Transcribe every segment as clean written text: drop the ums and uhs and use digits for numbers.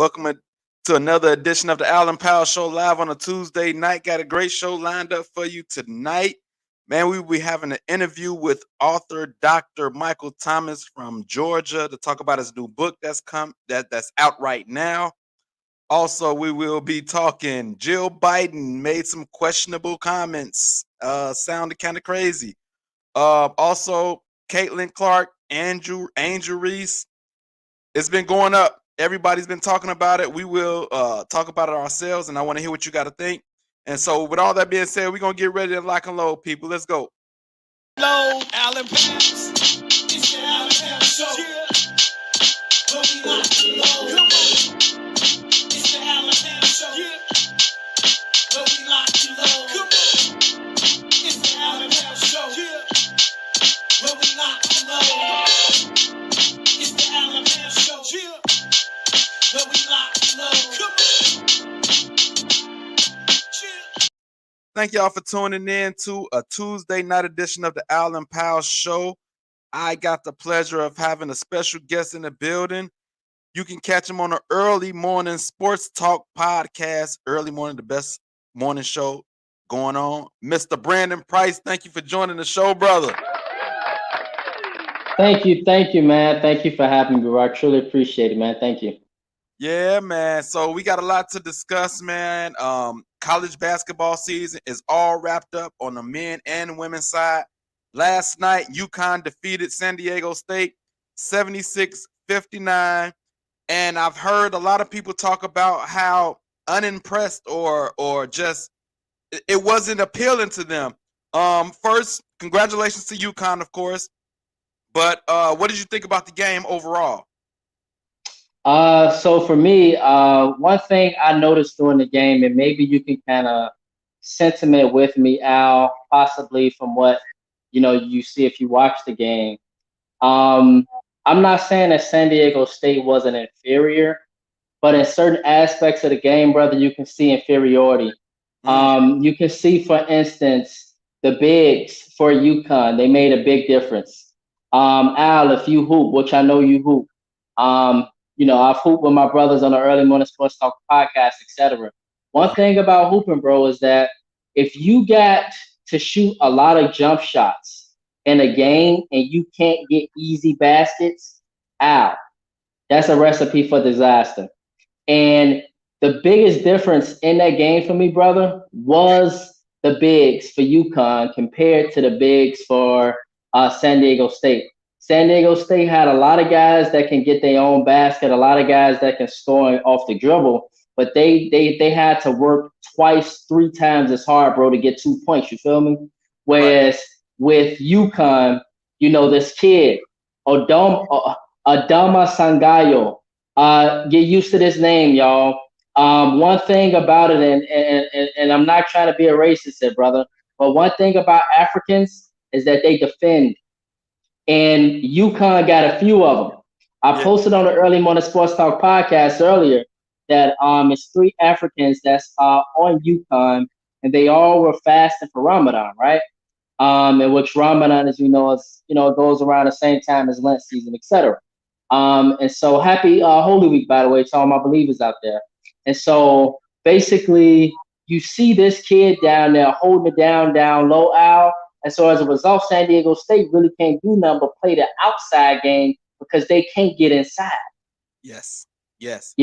Welcome to another edition of the Alan Powell Show live on a Tuesday night. Got a great show lined up for you tonight. Man, we will be having an interview with author Dr. Michael Thomas from Georgia to talk about his new book that's out right now. Also, we will be talking Jill Biden made some questionable comments. Sounded kind of crazy. Also, Caitlin Clark, Angel Reese. It's been going up. Everybody's been talking about it. We will talk about it ourselves, and I want to hear what you got to think. And so, with all that being said, we're going to get ready to lock and load, people. Let's go. Load, Alan Powell. It's the Alan Powell Show. Yeah. Where we lock and load. Come on. It's the Alan Powell Show. Yeah. Where we lock and load. Come on. It's the Alan Powell Show. Yeah. Where we lock and load. It's the Alan Powell Show. Yeah. Where we lock and load. Come on. Yeah. Thank y'all for tuning in to a Tuesday night edition of the Alan Powell Show. I got the pleasure of having a special guest in the building. You can catch him on an early morning sports talk podcast. Early morning, the best morning show going on. Mr. Brandon Price, thank you for joining the show, brother. Thank you, man. Thank you for having me, bro. I truly appreciate it, man. Thank you. Yeah, man. So we got a lot to discuss, man. College basketball season is all wrapped up on the men and women's side. Last night, UConn defeated San Diego State 76-59. And I've heard a lot of people talk about how unimpressed or just it wasn't appealing to them. First, congratulations to UConn, of course. But what did you think about the game overall? So for me, one thing I noticed during the game, and maybe you can kind of sentiment with me, Al, possibly from what you see if you watch the game. I'm not saying that San Diego State wasn't inferior, but in certain aspects of the game, brother, you can see inferiority. You can see, for instance, the bigs for UConn. They made a big difference. Al, if you hoop, which I know you hoop, I've hooped with my brothers on the Early Morning Sports Talk podcast, etc. One thing about hooping, bro, is that if you got to shoot a lot of jump shots in a game and you can't get easy baskets, Al, that's a recipe for disaster. And the biggest difference in that game for me, brother, was the bigs for UConn compared to the bigs for San Diego State. San Diego State had a lot of guys that can get their own basket, a lot of guys that can score off the dribble, but they had to work twice, 3 times as hard, bro, to get 2 points. You feel me? Whereas with UConn, this kid, Adama Sangayo, get used to this name, y'all. One thing about it, and I'm not trying to be a racist here, brother, but one thing about Africans is that they defend. And UConn got a few of them. I posted on the Early Morning Sports Talk podcast earlier that it's 3 Africans that's on UConn, and they all were fasting for Ramadan, right? In which Ramadan, as you know, it goes around the same time as Lent season, etc. And so happy Holy Week, by the way, to all my believers out there. And so basically, you see this kid down there holding it down low, Al. And so as a result, San Diego State really can't do nothing but play the outside game because they can't get inside. Yes. And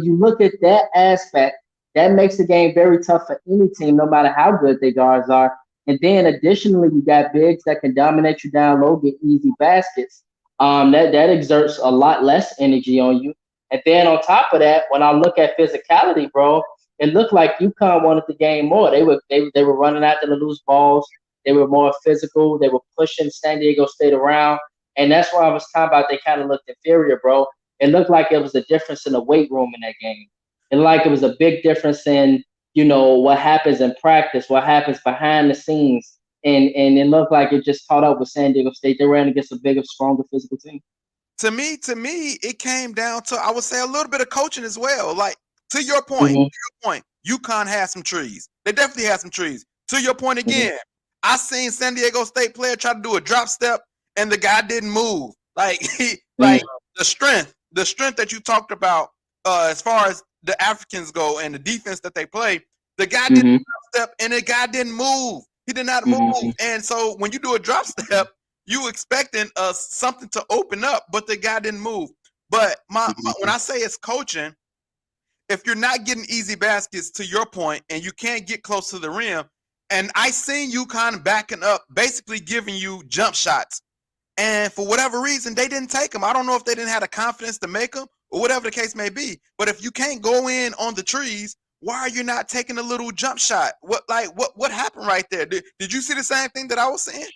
you look at that aspect, that makes the game very tough for any team, no matter how good their guards are. And then additionally, you got bigs that can dominate you down low, get easy baskets. That exerts a lot less energy on you. And then on top of that, when I look at physicality, bro, it looked like UConn wanted the game more. They were running after the loose balls. They were more physical. They were pushing San Diego State around. And that's why I was talking about they kind of looked inferior, bro. It looked like it was a difference in the weight room in that game. It looked like it was a big difference in, what happens in practice, what happens behind the scenes. And it looked like it just caught up with San Diego State. They ran against a bigger, stronger physical team. To me, it came down to, I would say, a little bit of coaching as well. Like, to your point, UConn had some trees. They definitely had some trees. To your point again, I seen San Diego State player try to do a drop step, and the guy didn't move. Like the strength the strength that you talked about, as far as the Africans go and the defense that they play, the guy didn't step and the guy didn't move. He did not move. And so when you do a drop step, you expecting something to open up, but the guy didn't move. But when I say it's coaching, if you're not getting easy baskets, to your point, and you can't get close to the rim, and I seen UConn backing up, basically giving you jump shots. And for whatever reason, they didn't take them. I don't know if they didn't have the confidence to make them or whatever the case may be. But if you can't go in on the trees, why are you not taking a little jump shot? What happened right there? Did you see the same thing that I was saying?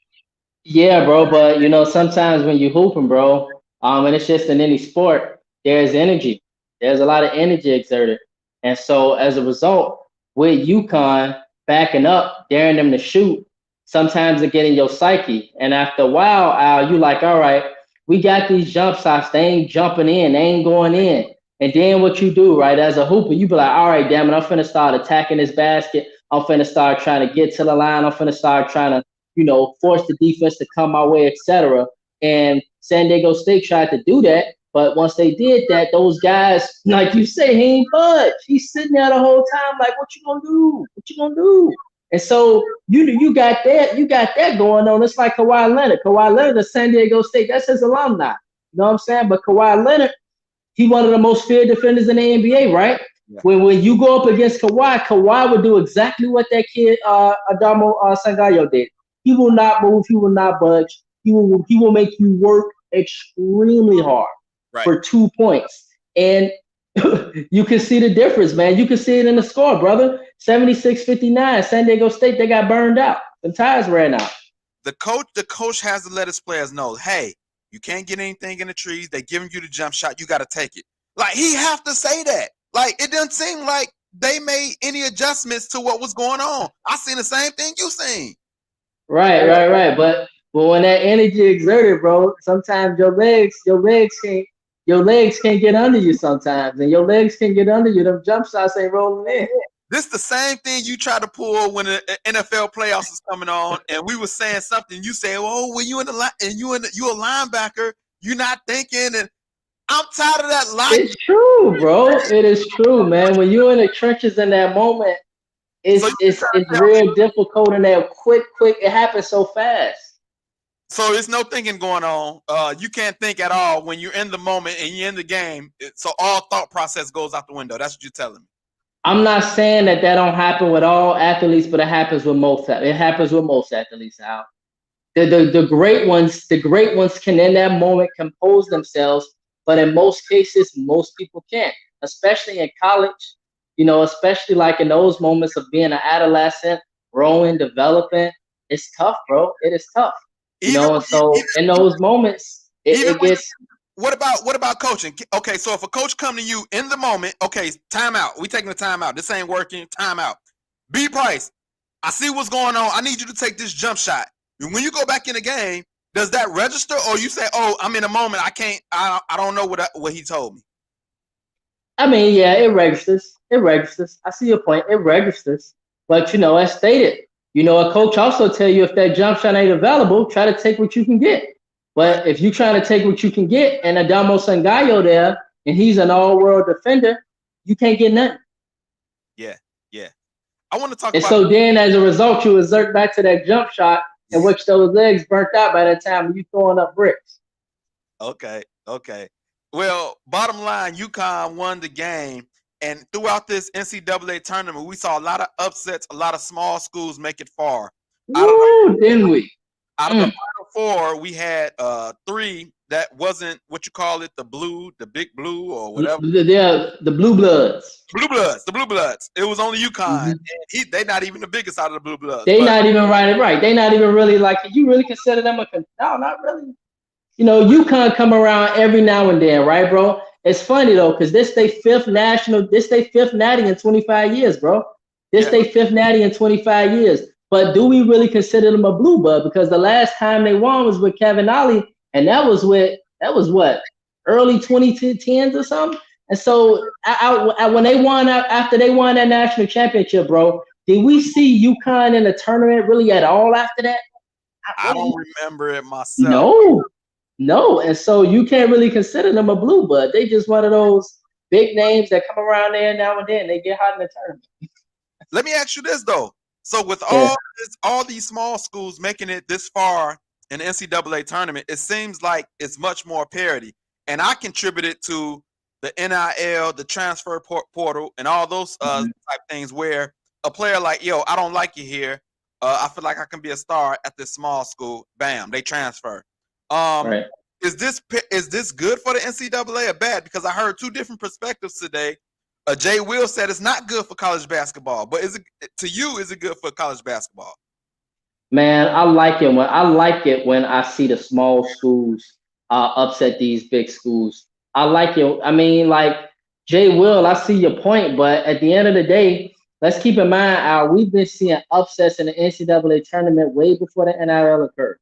Yeah, bro. But you know, sometimes when you hooping, bro, and it's just in any sport, there's energy. There's a lot of energy exerted, and so as a result, with UConn backing up, daring them to shoot, sometimes it get in your psyche. And after a while, Al, you like, all right, we got these jump shots. They ain't jumping in. They ain't going in. And then what you do, right, as a hooper, you be like, all right, damn it, I'm finna start attacking this basket. I'm finna start trying to get to the line. I'm finna start trying to, you know, force the defense to come my way, etc. And San Diego State tried to do that. But once they did that, those guys, like you say, he ain't budge. He's sitting there the whole time, like, what you gonna do? What you gonna do? And so you got that going on. It's like Kawhi Leonard. Kawhi Leonard of San Diego State, that's his alumni. You know what I'm saying? But Kawhi Leonard, he one of the most feared defenders in the NBA, right? Yeah. When you go up against Kawhi would do exactly what that kid Adamo Sangayo did. He will not move. He will not budge. He will make you work extremely hard for 2 points. And you can see the difference, man. You can see it in the score, brother. 76-59. San Diego State, they got burned out. The tires ran out. The coach has to let his players know, hey, you can't get anything in the trees. They giving you the jump shot. You got to take it. Like, he have to say that. Like, it doesn't seem like they made any adjustments to what was going on. I seen the same thing you seen. Right. But when that energy exerted, bro, sometimes your legs can't get under you sometimes, and your legs can get under you. Them jump shots ain't rolling in. This the same thing you try to pull when the NFL playoffs is coming on, and we were saying something. You say, "Oh, when you in the line and you a linebacker, you're not thinking." And I'm tired of that line. It's true, bro. It is true, man. When you're in the trenches in that moment, it's real difficult and that quick. It happens so fast. So there's no thinking going on. You can't think at all when you're in the moment and you're in the game. So all thought process goes out the window. That's what you're telling me. I'm not saying that don't happen with all athletes, but it happens with most. It happens with most athletes. Now, the great ones can in that moment compose themselves, but in most cases, most people can't. Especially in college, you know, especially like in those moments of being an adolescent, growing, developing. It's tough, bro. It is tough. You know, and so in those moments, it gets. What about coaching? Okay, so if a coach come to you in the moment, okay, timeout. We taking the timeout. This ain't working. Timeout. B Price, I see what's going on. I need you to take this jump shot. And when you go back in the game, does that register, or you say, "Oh, I'm in a moment. I can't. I don't know what he told me." I mean, yeah, it registers. I see your point. It registers, but you know, as stated, you know, a coach also tell you if that jump shot ain't available, try to take what you can get. But if you're trying to take what you can get, and Adamo Sangayo there, and he's an all-world defender, you can't get nothing. Yeah. I want to talk and about. So then, as a result, you exert back to that jump shot, in which those legs burnt out by that time when you throwing up bricks. Okay. Well, bottom line, UConn won the game, and throughout this NCAA tournament, we saw a lot of upsets, a lot of small schools make it far. Didn't we? Out of the Final Four, we had 3 that wasn't what you call it, the big blue or whatever. The blue bloods. The blue bloods. It was only UConn. And they're not even the biggest out of the blue bloods. They're not even right. They're not even really like, you really consider them no, not really. You know, UConn come around every now and then, right, bro? It's funny though, because this they fifth natty in 25 years, bro. They fifth natty in 25 years. But do we really consider them a blue blood? Because the last time they won was with Kevin Ollie, and that was what, early 2010s or something. And so when they won after they won that national championship, bro, did we see UConn in the tournament really at all after that? I don't remember it myself. No, and so you can't really consider them a blue blood. They just one of those big names that come around there now and then. They get hot in the tournament. Let me ask you this though. So with Yeah. all these small schools making it this far in the NCAA tournament, it seems like it's much more parity. And I contribute it to the NIL, the transfer portal, and all those type things where a player like, yo, I don't like you here. I feel like I can be a star at this small school. Bam, they transfer. Right. Is this good for the NCAA or bad? Because I heard two different perspectives today. Jay Will said it's not good for college basketball, but is it to you? Is it good for college basketball? Man, I like it when I see the small schools upset these big schools. I like it. I mean, like Jay Will, I see your point, but at the end of the day, let's keep in mind, we've been seeing upsets in the NCAA tournament way before the NIL occurred.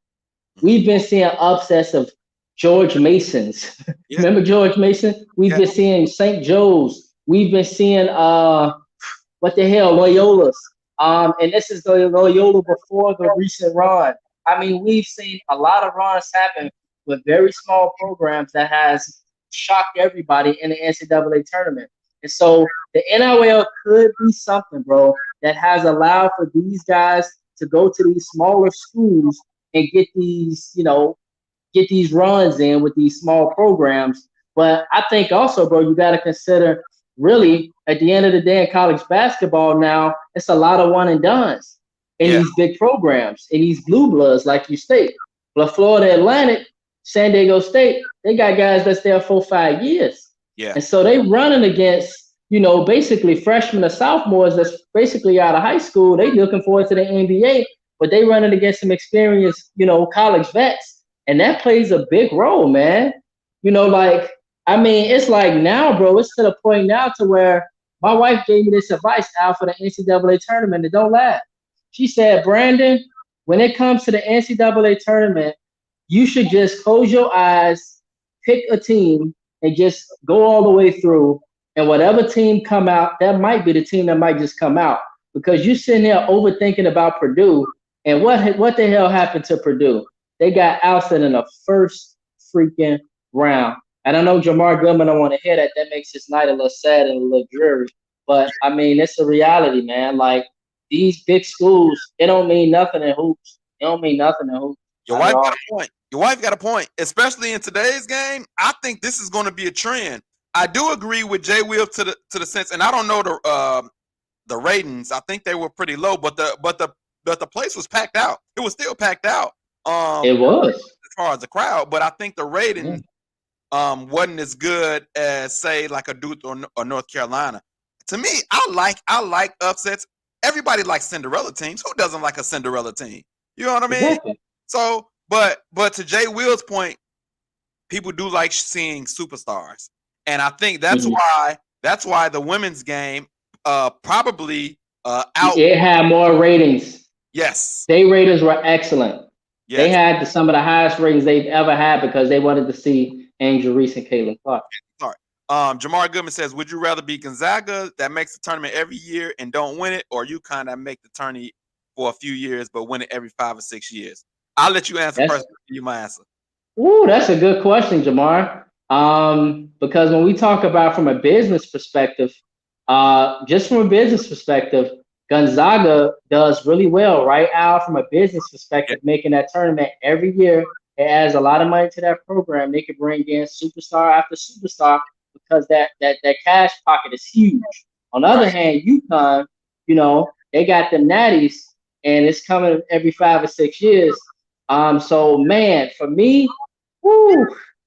We've been seeing upsets of George Masons. Yeah. Remember George Mason? We've been seeing St. Joe's. We've been seeing what the hell, Loyola's. And this is the Loyola before the recent run. I mean, we've seen a lot of runs happen with very small programs that has shocked everybody in the NCAA tournament. And so the NIL could be something, bro, that has allowed for these guys to go to these smaller schools and get these, get these runs in with these small programs. But I think also, bro, you got to consider really at the end of the day in college basketball now, it's a lot of one and dones in these big programs, in these blue bloods, like you state. But Florida Atlantic, San Diego State, they got guys that's there 4-5 years. Yeah. And so they running against, basically freshmen or sophomores that's basically out of high school. They looking forward to the NBA, but they running against some experienced, college vets. And that plays a big role, man. It's like now, bro, it's to the point now to where my wife gave me this advice out for the NCAA tournament, and don't laugh. She said, Brandon, when it comes to the NCAA tournament, you should just close your eyes, pick a team, and just go all the way through. And whatever team come out, that might be the team that might just come out. Because you're sitting there overthinking about Purdue, and what the hell happened to Purdue? They got ousted in the first freaking round. And I know Jamar Goodman don't want to hear that. That makes his night a little sad and a little dreary. But, I mean, it's a reality, man. Like, these big schools, it don't mean nothing in hoops. It don't mean nothing in hoops. Your wife got a point. Your wife got a point. Especially in today's game, I think this is going to be a trend. I do agree with Jay Will to the sense, and I don't know the ratings. I think they were pretty low, but the place was packed out. It was still packed out. It was. As far as the crowd, but I think the ratings wasn't as good as say like a Duke or North Carolina. To me, I like upsets. Everybody likes Cinderella teams. Who doesn't like a Cinderella team? You know what I mean? Exactly. So, but to Jay Will's point, people do like seeing superstars, and I think that's why the women's game probably out. It had more ratings. Yes, their ratings were excellent. Yes. They had some of the highest ratings they've ever had because they wanted to see Angel Reese and Caitlin Clark. Jamar Goodman says, would you rather be Gonzaga that makes the tournament every year and don't win it, or you kind of make the tourney for a few years but win it every 5 or 6 years? I'll let you answer first. You my answer. Ooh, that's a good question, Jamar. Because when we talk about from a business perspective, just from a business perspective, Gonzaga does really well, right, Al? From a business perspective, making that tournament every year, it adds a lot of money to that program. They can bring in superstar after superstar because that cash pocket is huge. On the other hand, UConn, they got the natties, and it's coming every 5 or 6 years. So man, for me,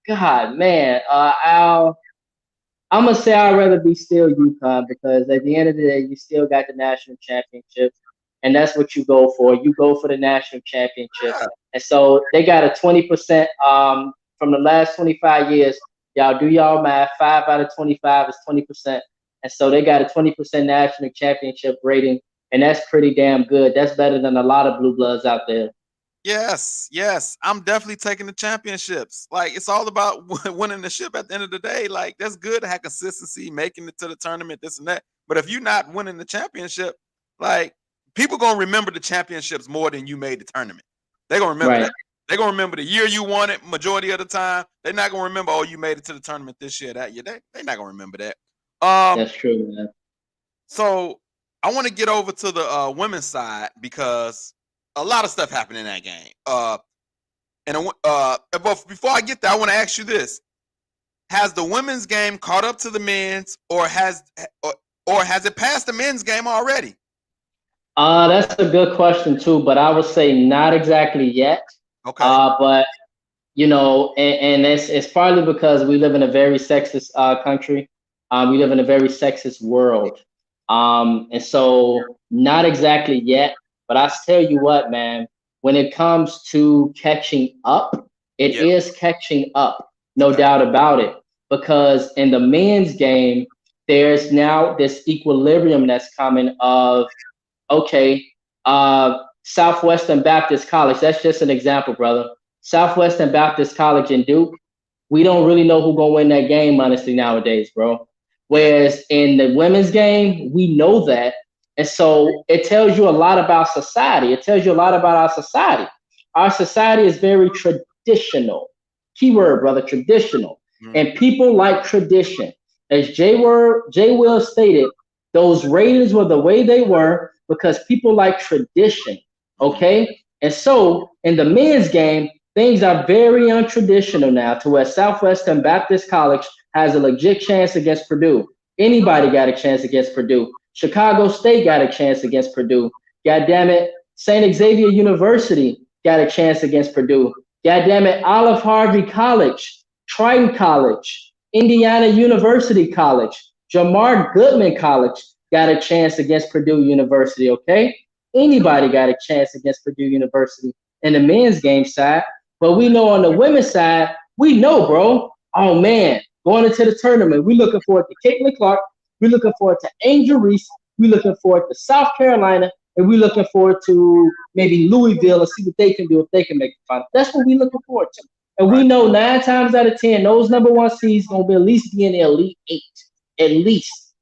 God, man, I'm gonna say I'd rather be still UConn because at the end of the day, you still got the national championship, and that's what you go for. You go for the national championship, and so they got a 20% from the last 25 years. Y'all do y'all math. 5 out of 25 is 20%, and so they got a 20% national championship rating, and that's pretty damn good. That's better than a lot of blue bloods out there. Yes. I'm definitely taking the championships. Like, it's all about winning the ship at the end of the day. Like, that's good to have consistency, making it to the tournament, this and that. But if you're not winning the championship, like, people going to remember the championships more than you made the tournament. They're going to remember that. They're gonna remember the year you won it majority of the time. They're not gonna remember, oh, you made it to the tournament this year, that year. They're not gonna remember that. That's true, man. So I want to get over to the women's side because a lot of stuff happened in that game. But before I get there, I want to ask you this: has the women's game caught up to the men's, or has it passed the men's game already? That's a good question too, but I would say not exactly yet. Okay. But you know, and it's partly because we live in a very sexist country. We live in a very sexist world. And so not exactly yet, but I tell you what, man, when it comes to catching up, it is catching up, no doubt about it. Because in the men's game, there's now this equilibrium that's coming of, okay, Southwestern Baptist College, that's just an example, brother. Southwestern Baptist College and Duke, we don't really know who's gonna win that game, honestly, nowadays, bro. Whereas in the women's game, we know that. And so it tells you a lot about society. It tells you a lot about our society. Our society is very traditional. Keyword, brother, traditional. And people like tradition. As Jay Will stated, those ratings were the way they were because people like tradition. Okay? And so in the men's game, things are very untraditional now to where Southwestern Baptist College has a legit chance against Purdue. Anybody got a chance against Purdue. Chicago State got a chance against Purdue. God damn it, St. Xavier University got a chance against Purdue. God damn it, Olive Harvey College, Triton College, Indiana University College, Jamar Goodman College got a chance against Purdue University, okay? Anybody got a chance against Purdue University in the men's game side. But we know on the women's side, we know, bro. Oh, man. Going into the tournament, we're looking forward to Caitlin Clark. We're looking forward to Angel Reese. We're looking forward to South Carolina. And we're looking forward to maybe Louisville and see what they can do if they can make the final. That's what we're looking forward to. And we know 9 times out of 10, those number 1 seeds going to be at least be in the Elite 8. At least.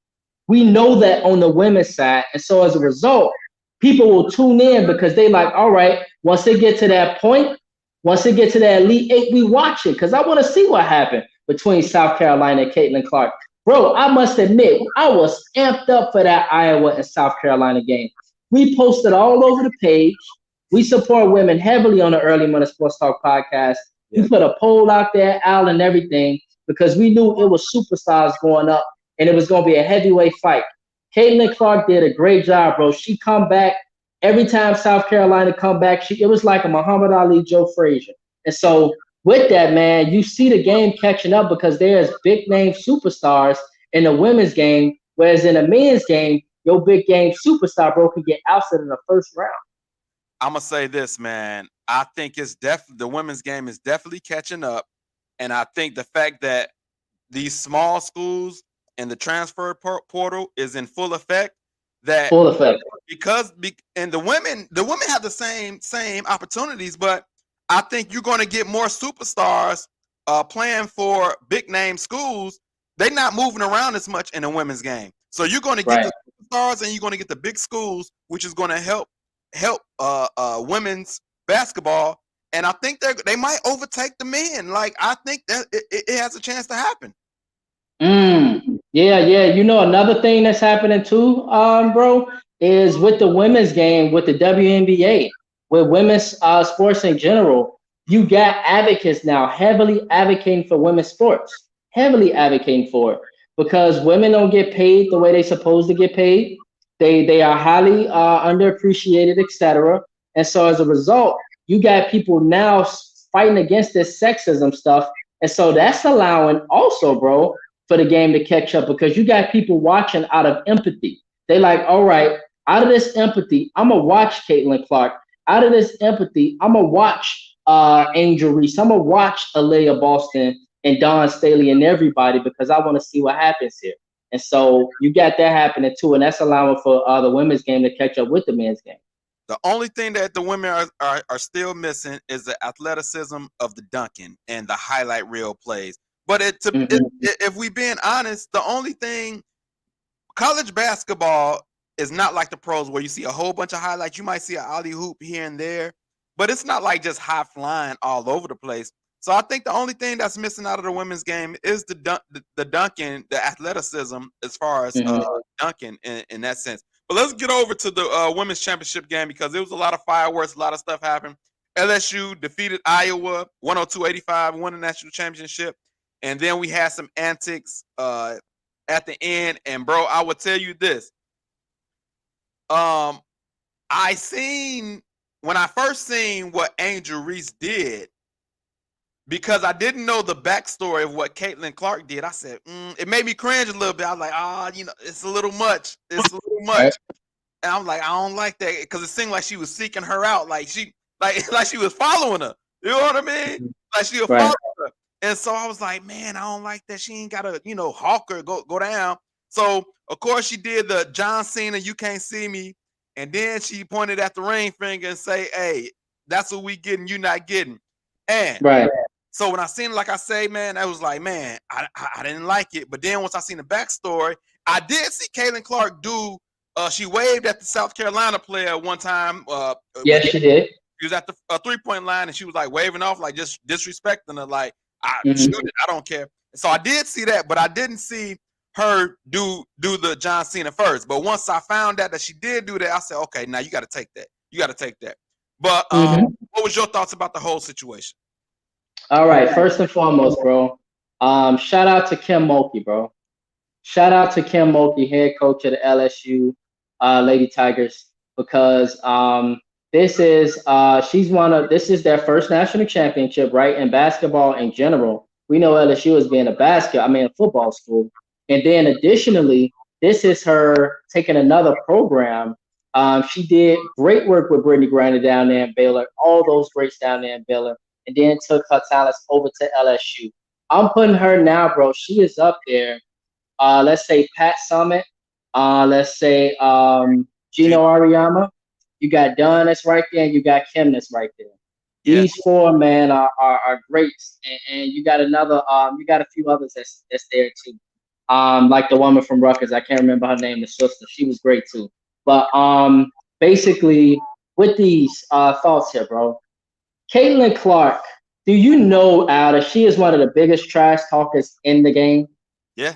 We know that on the women's side. And so as a result, people will tune in because they like, all right, once they get to that point, once they get to that Elite 8, we watch it because I want to see what happened between South Carolina and Caitlin Clark. Bro, I must admit, I was amped up for that Iowa and South Carolina game. We posted all over the page. We support women heavily on the Early Money Sports Talk podcast. We put a poll out there, Al, and everything, because we knew it was superstars going up, and it was going to be a heavyweight fight. Caitlin Clark did a great job, bro. She come back. Every time South Carolina come back, it was like a Muhammad Ali, Joe Frazier. And so with that, man, you see the game catching up because there's big name superstars in the women's game, whereas in the men's game, your big game superstar, bro, can get ousted in the first round. I'm gonna say this, man. I think it's the women's game is definitely catching up, and I think the fact that these small schools and the transfer portal is in full effect. Because and the women have the same opportunities, but I think you're going to get more superstars playing for big name schools. They're not moving around as much in the women's game, so you're going to get the superstars and you're going to get the big schools, which is going to help women's basketball. And I think they might overtake the men. Like, I think that it has a chance to happen. Yeah. You know, another thing that's happening too, bro, is with the women's game, with the WNBA, with women's sports in general, you got advocates now heavily advocating for women's sports, heavily advocating for it because women don't get paid the way they're supposed to get paid. They are highly underappreciated, etc. And so as a result, you got people now fighting against this sexism stuff. And so that's allowing also, bro, for the game to catch up because you got people watching out of empathy. They like, all right, out of this empathy, I'm going to watch Caitlin Clark. Out of this empathy, I'm going to watch Angel Reese. I'm going to watch Aliyah Boston and Dawn Staley and everybody because I want to see what happens here. And so you got that happening too, and that's allowing for the women's game to catch up with the men's game. The only thing that the women are still missing is the athleticism of the dunking and the highlight reel plays. But if we being honest, the only thing, college basketball is not like the pros where you see a whole bunch of highlights. You might see an alley hoop here and there, but it's not like just high flying all over the place. So I think the only thing that's missing out of the women's game is the dunking, the athleticism as far as dunking in that sense. But let's get over to the women's championship game because there was a lot of fireworks, a lot of stuff happened. LSU defeated Iowa 102-85, won the national championship. And then we had some antics at the end. And bro, I will tell you this. I seen when I first seen what Angel Reese did, because I didn't know the backstory of what Caitlin Clark did. I said, it made me cringe a little bit. I was like, it's a little much. It's a little much. Right. And I'm like, I don't like that because it seemed like she was seeking her out, like she was following her. You know what I mean? Like she was following her. And so I was like, man, I don't like that. She ain't gotta, hawk her, go down. So of course she did the John Cena, you can't see me. And then she pointed at the ring finger and say, hey, that's what we getting, you not getting. And so when I seen it, like I say, man, I was like, man, I didn't like it. But then once I seen the backstory, I did see Caitlin Clark do, she waved at the South Carolina player one time. Yes, she did. She was at the 3-point line and she was like waving off, like just disrespecting her, like, shoot it, I don't care. So I did see that, but I didn't see her do the John Cena first. But once I found out that she did do that, I said, okay, now you got to take that. You got to take that. But what was your thoughts about the whole situation? All right, first and foremost, bro, shout out to Kim Mulkey, bro. Shout out to Kim Mulkey, head coach of the LSU Lady Tigers, because this is their first national championship, right? In basketball in general. We know LSU as being a football school. And then additionally, this is her taking another program. She did great work with Brittany Griner down there in Baylor, all those greats down there in Baylor, and then took her talents over to LSU. I'm putting her now, bro. She is up there. Let's say Pat Summitt. Let's say Gino Auriemma. You got Dunn that's right there, and you got Kim that's right there. Yeah. These four, man, are greats. And you got another, you got a few others that's there too. Like the woman from Rutgers, I can't remember her name, the sister. She was great too. But basically, with these thoughts here, bro, Caitlin Clark, do you know, Al, that she is one of the biggest trash talkers in the game? Yeah.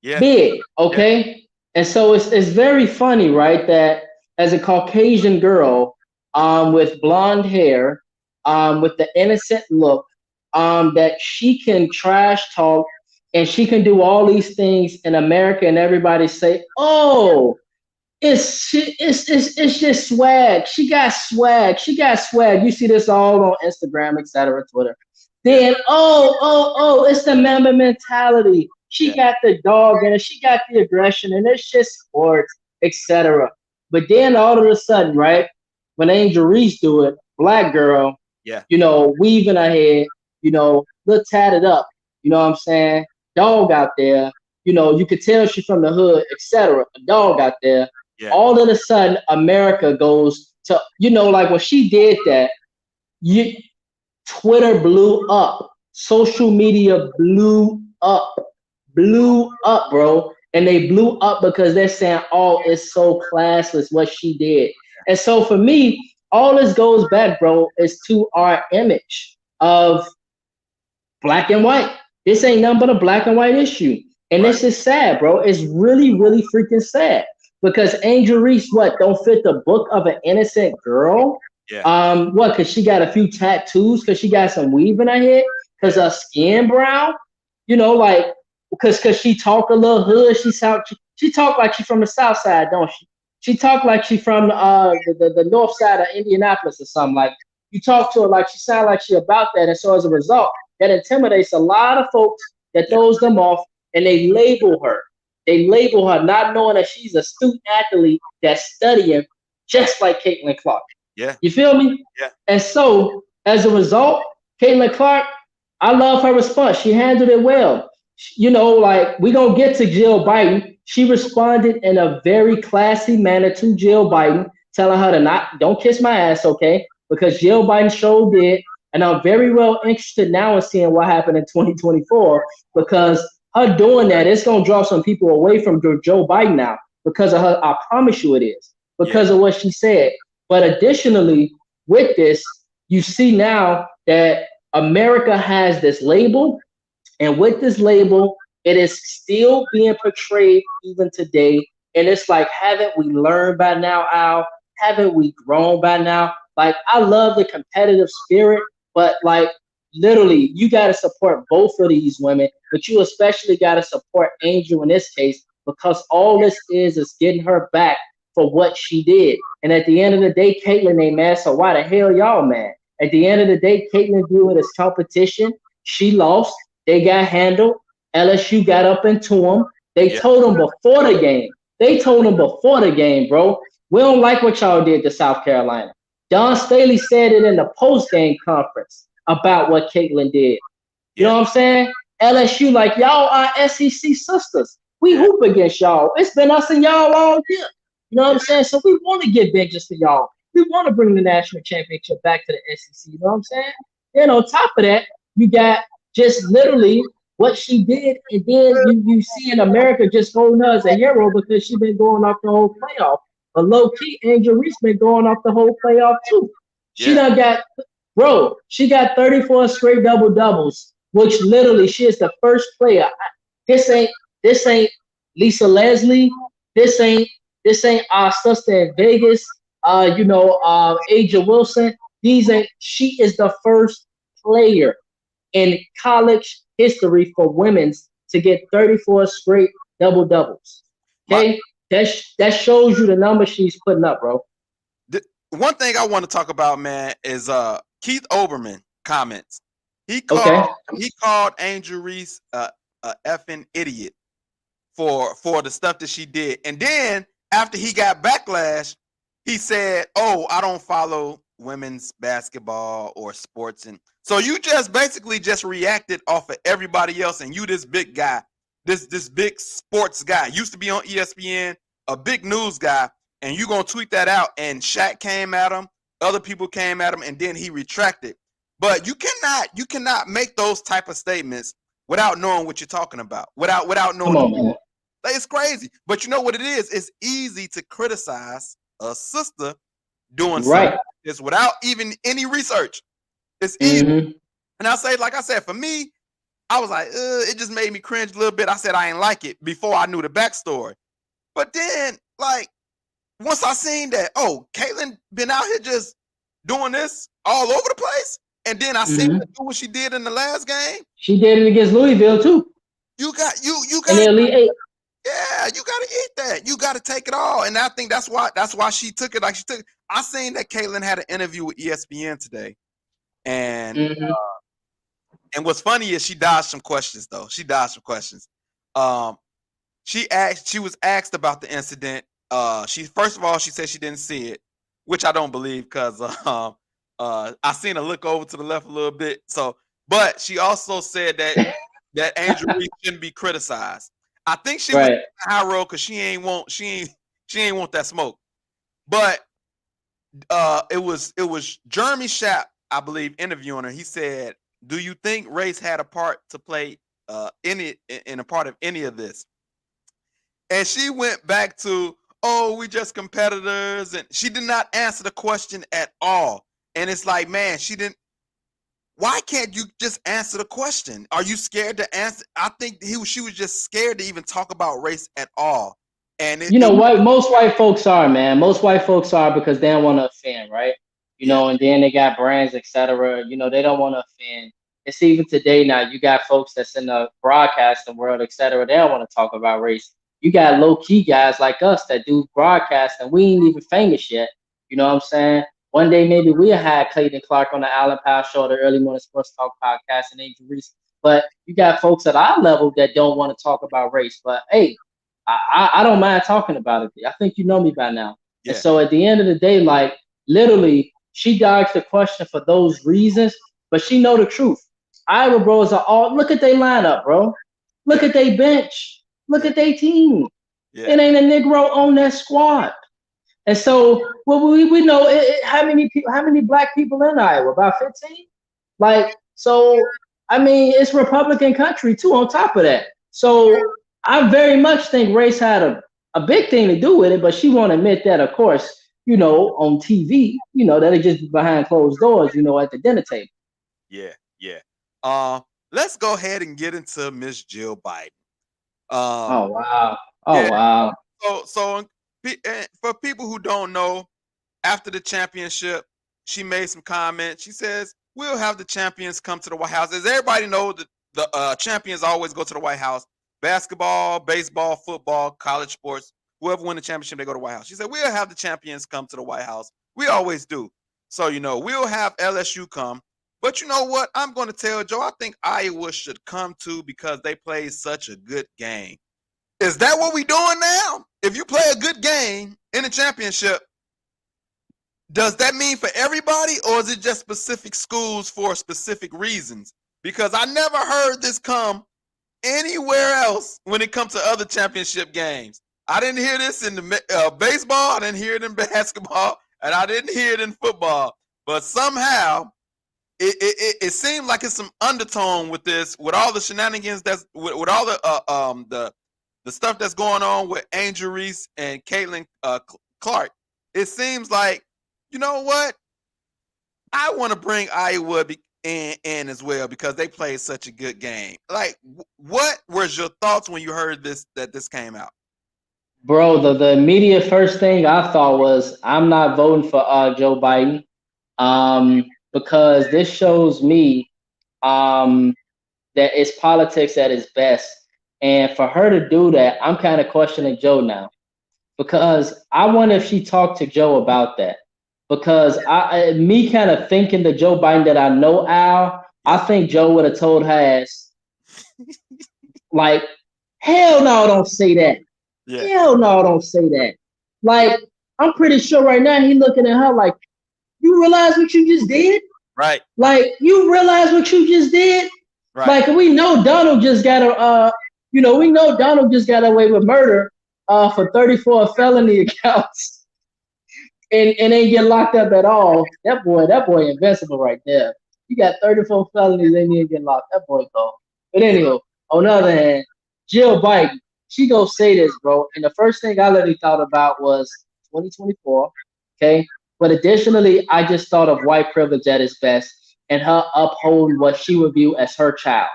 Big, okay? Yeah. And so it's very funny, right, that as a Caucasian girl with blonde hair, with the innocent look, that she can trash talk and she can do all these things in America, and everybody say, "Oh, it's just swag. She got swag. She got swag." You see this all on Instagram, etc., Twitter. Then, it's the member mentality. She got the dog in it. She got the aggression, and it's just sports, etc. But then all of a sudden, right, when Angel Reese do it, black girl, weaving her head, look tatted up, you know what I'm saying? Dog out there, you could tell she's from the hood, etc. A dog out there. Yeah. All of a sudden, America goes to, like when she did that, Twitter blew up. Social media blew up, bro. And they blew up because they're saying, oh, it's so classless what she did. And so for me, all this goes back, bro, is to our image of black and white. This ain't nothing but a black and white issue. And this is sad, bro. It's really, really freaking sad. Because Angel Reese, don't fit the book of an innocent girl? Yeah. Because she got a few tattoos? Because she got some weave in her head? Because her skin brown? Because she talk a little hood. She talk like she from the south side, don't she? She talk like she from the north side of Indianapolis or something. Like, you talk to her like she sound like she about that. And so as a result, that intimidates a lot of folks, that throws them off, and they label her. They label her not knowing that she's a student athlete that's studying just like Caitlin Clark. Yeah. You feel me? Yeah. And so as a result, Caitlin Clark, I love her response. She handled it well. We gonna get to Jill Biden. She responded in a very classy manner to Jill Biden, telling her to don't kiss my ass, okay? Because Jill Biden sure did. And I'm very well interested now in seeing what happened in 2024, because her doing that, it's going to draw some people away from Joe Biden now because of her. I promise you it is, because of what she said. But additionally, with this, you see now that America has this label, and with this label, it is still being portrayed even today. And it's like, haven't we learned by now, Al? Haven't we grown by now? Like, I love the competitive spirit, but like, literally, you got to support both of these women, but you especially got to support Angel in this case, because all this is getting her back for what she did. And at the end of the day, Caitlyn ain't mad, so why the hell y'all mad? At the end of the day, Caitlyn viewed it as competition. She lost. They got handled. LSU got up into them. They Yeah. told them before the game. They told them before the game, bro. We don't like what y'all did to South Carolina. Don Staley said it in the post-game conference about what Caitlyn did. You know Yeah. what I'm saying? LSU, like, y'all are SEC sisters. We Yeah. hoop against y'all. It's been us and y'all all year. You know what I'm Yeah. saying? So we want to get vengeance to y'all. We want to bring the national championship back to the SEC. You know what I'm saying? Then on top of that, you got just literally what she did, and then you see in America just holding her as a hero because she been going off the whole playoff. But low key, Angel Reese been going off the whole playoff too. She Yeah. done got, bro, she got 34 straight double doubles, which literally she is the first player. This ain't Lisa Leslie. This ain't our sister in Vegas. Aja Wilson. These ain't. She is the first player in college history for women's to get 34 straight double doubles. My Okay, that shows you the number she's putting up, bro. one thing I want to talk about, man, is Keith Olbermann comments. He Okay, called Angel Reese a effing idiot for the stuff that she did. And then after he got backlash, he said, "Oh, I don't follow women's basketball or sports." And so you just basically just reacted off of everybody else, and you this big guy, this big sports guy, used to be on ESPN, a big news guy, and you gonna tweet that out. And Shaq came at him, other people came at him, and then he retracted. But you cannot make those type of statements without knowing what you're talking about, without knowing come on, man. like, it's crazy. But you know what it is? It's easy to criticize a sister doing something Right. like this without even any research. It's easy. Mm-hmm. And I say, like I said, for me, I was like, it just made me cringe a little bit. I said I ain't like it before I knew the backstory. But then, like, once I seen that, oh, Caitlyn been out here just doing this all over the place, and then I seen Mm-hmm. her do what she did in the last game. She did it against Louisville too, You got in the Elite Eight. yeah, you gotta eat that. You gotta take it all. And I think that's why she took it like she took it. I seen that Caitlyn had an interview with ESPN today. And Mm-hmm. what's funny is she dodged some questions though. She dodged some questions. She was asked about the incident. She first of all she said she didn't see it, which I don't believe because I seen her look over to the left a little bit. So, but she also said that Angel Reese shouldn't be criticized. I think she was Right. high road because she ain't want that smoke. But it was Jeremy Schaap, I believe, interviewing her. He said, "Do you think race had a part to play in a part of any of this?" And she went back to, "Oh, we just competitors," and she did not answer the question at all. And it's like, man, she didn't. Why can't you just answer the question? Are you scared to answer? I think she was just scared to even talk about race at all. And You know what? Most white folks are, man. Most white folks are because they don't want to offend, right? Yeah. And then they got brands, etc. They don't want to offend. It's even today now. You got folks that's in the broadcasting world, etc. They don't want to talk about race. You got low key guys like us that do broadcasting. We ain't even famous yet. You know what I'm saying? One day maybe we'll have Clayton Clark on the Alan Powell Show, the Early Morning Sports Talk podcast, and Angel Reese. But you got folks at our level that don't want to talk about race. But hey, I don't mind talking about it. I think you know me by now. Yeah. And so at the end of the day, like literally, she dodged the question for those reasons, but she know the truth. Iowa bros are all look at their lineup, bro. Look at their bench. Look at their team. Yeah. It ain't a Negro on that squad. And so we know how many black people in Iowa? About 15? Like, so I mean, it's Republican country too on top of that. So I very much think race had a big thing to do with it, but she won't admit that, of course. on TV, that are just behind closed doors, at the dinner table. Yeah, yeah. Let's go ahead and get into Miss Jill Biden. Oh wow. Oh Yeah. wow. For people who don't know, after the championship, she made some comments. She says, "We'll have the champions come to the White House." As everybody knows, the champions always go to the White House. Basketball, baseball, football, college sports. Whoever win the championship, they go to the White House. She said, "We'll have the champions come to the White House. We always do." So we'll have LSU come. But you know what? I'm going to tell Joe. I think Iowa should come too because they played such a good game. Is that what we doing now? If you play a good game in the championship, does that mean for everybody, or is it just specific schools for specific reasons? Because I never heard this come anywhere else when it comes to other championship games. I didn't hear this in the baseball, I didn't hear it in basketball, and I didn't hear it in football. But somehow, it seemed like it's some undertone with this, with all the shenanigans that's with all the stuff that's going on with Angel Reese and Caitlin Clark. It seems like, you know what? I want to bring Iowa in as well because they played such a good game. Like, what was your thoughts when you heard that this came out? Bro, the immediate first thing I thought was I'm not voting for Joe Biden, because this shows me that it's politics at its best. And for her to do that, I'm kind of questioning Joe now, because I wonder if she talked to Joe about that. Because me kind of thinking the Joe Biden that I know, Al, I think Joe would have told her ass, like, hell no, don't say that. Yeah. Hell no, don't say that. Like, I'm pretty sure right now he looking at her like, you realize what you just did? Right. Like, you realize what you just did? Right. Like, we know Donald just got away with murder for 34 felony accounts. And ain't get locked up at all. That boy invincible right there. He got 34 felonies, ain't even get locked. That boy go. But anyhow, on the other hand, Jill Biden, she go say this, bro. And the first thing I literally thought about was 2024. Okay. But additionally, I just thought of white privilege at its best and her upholding what she would view as her child.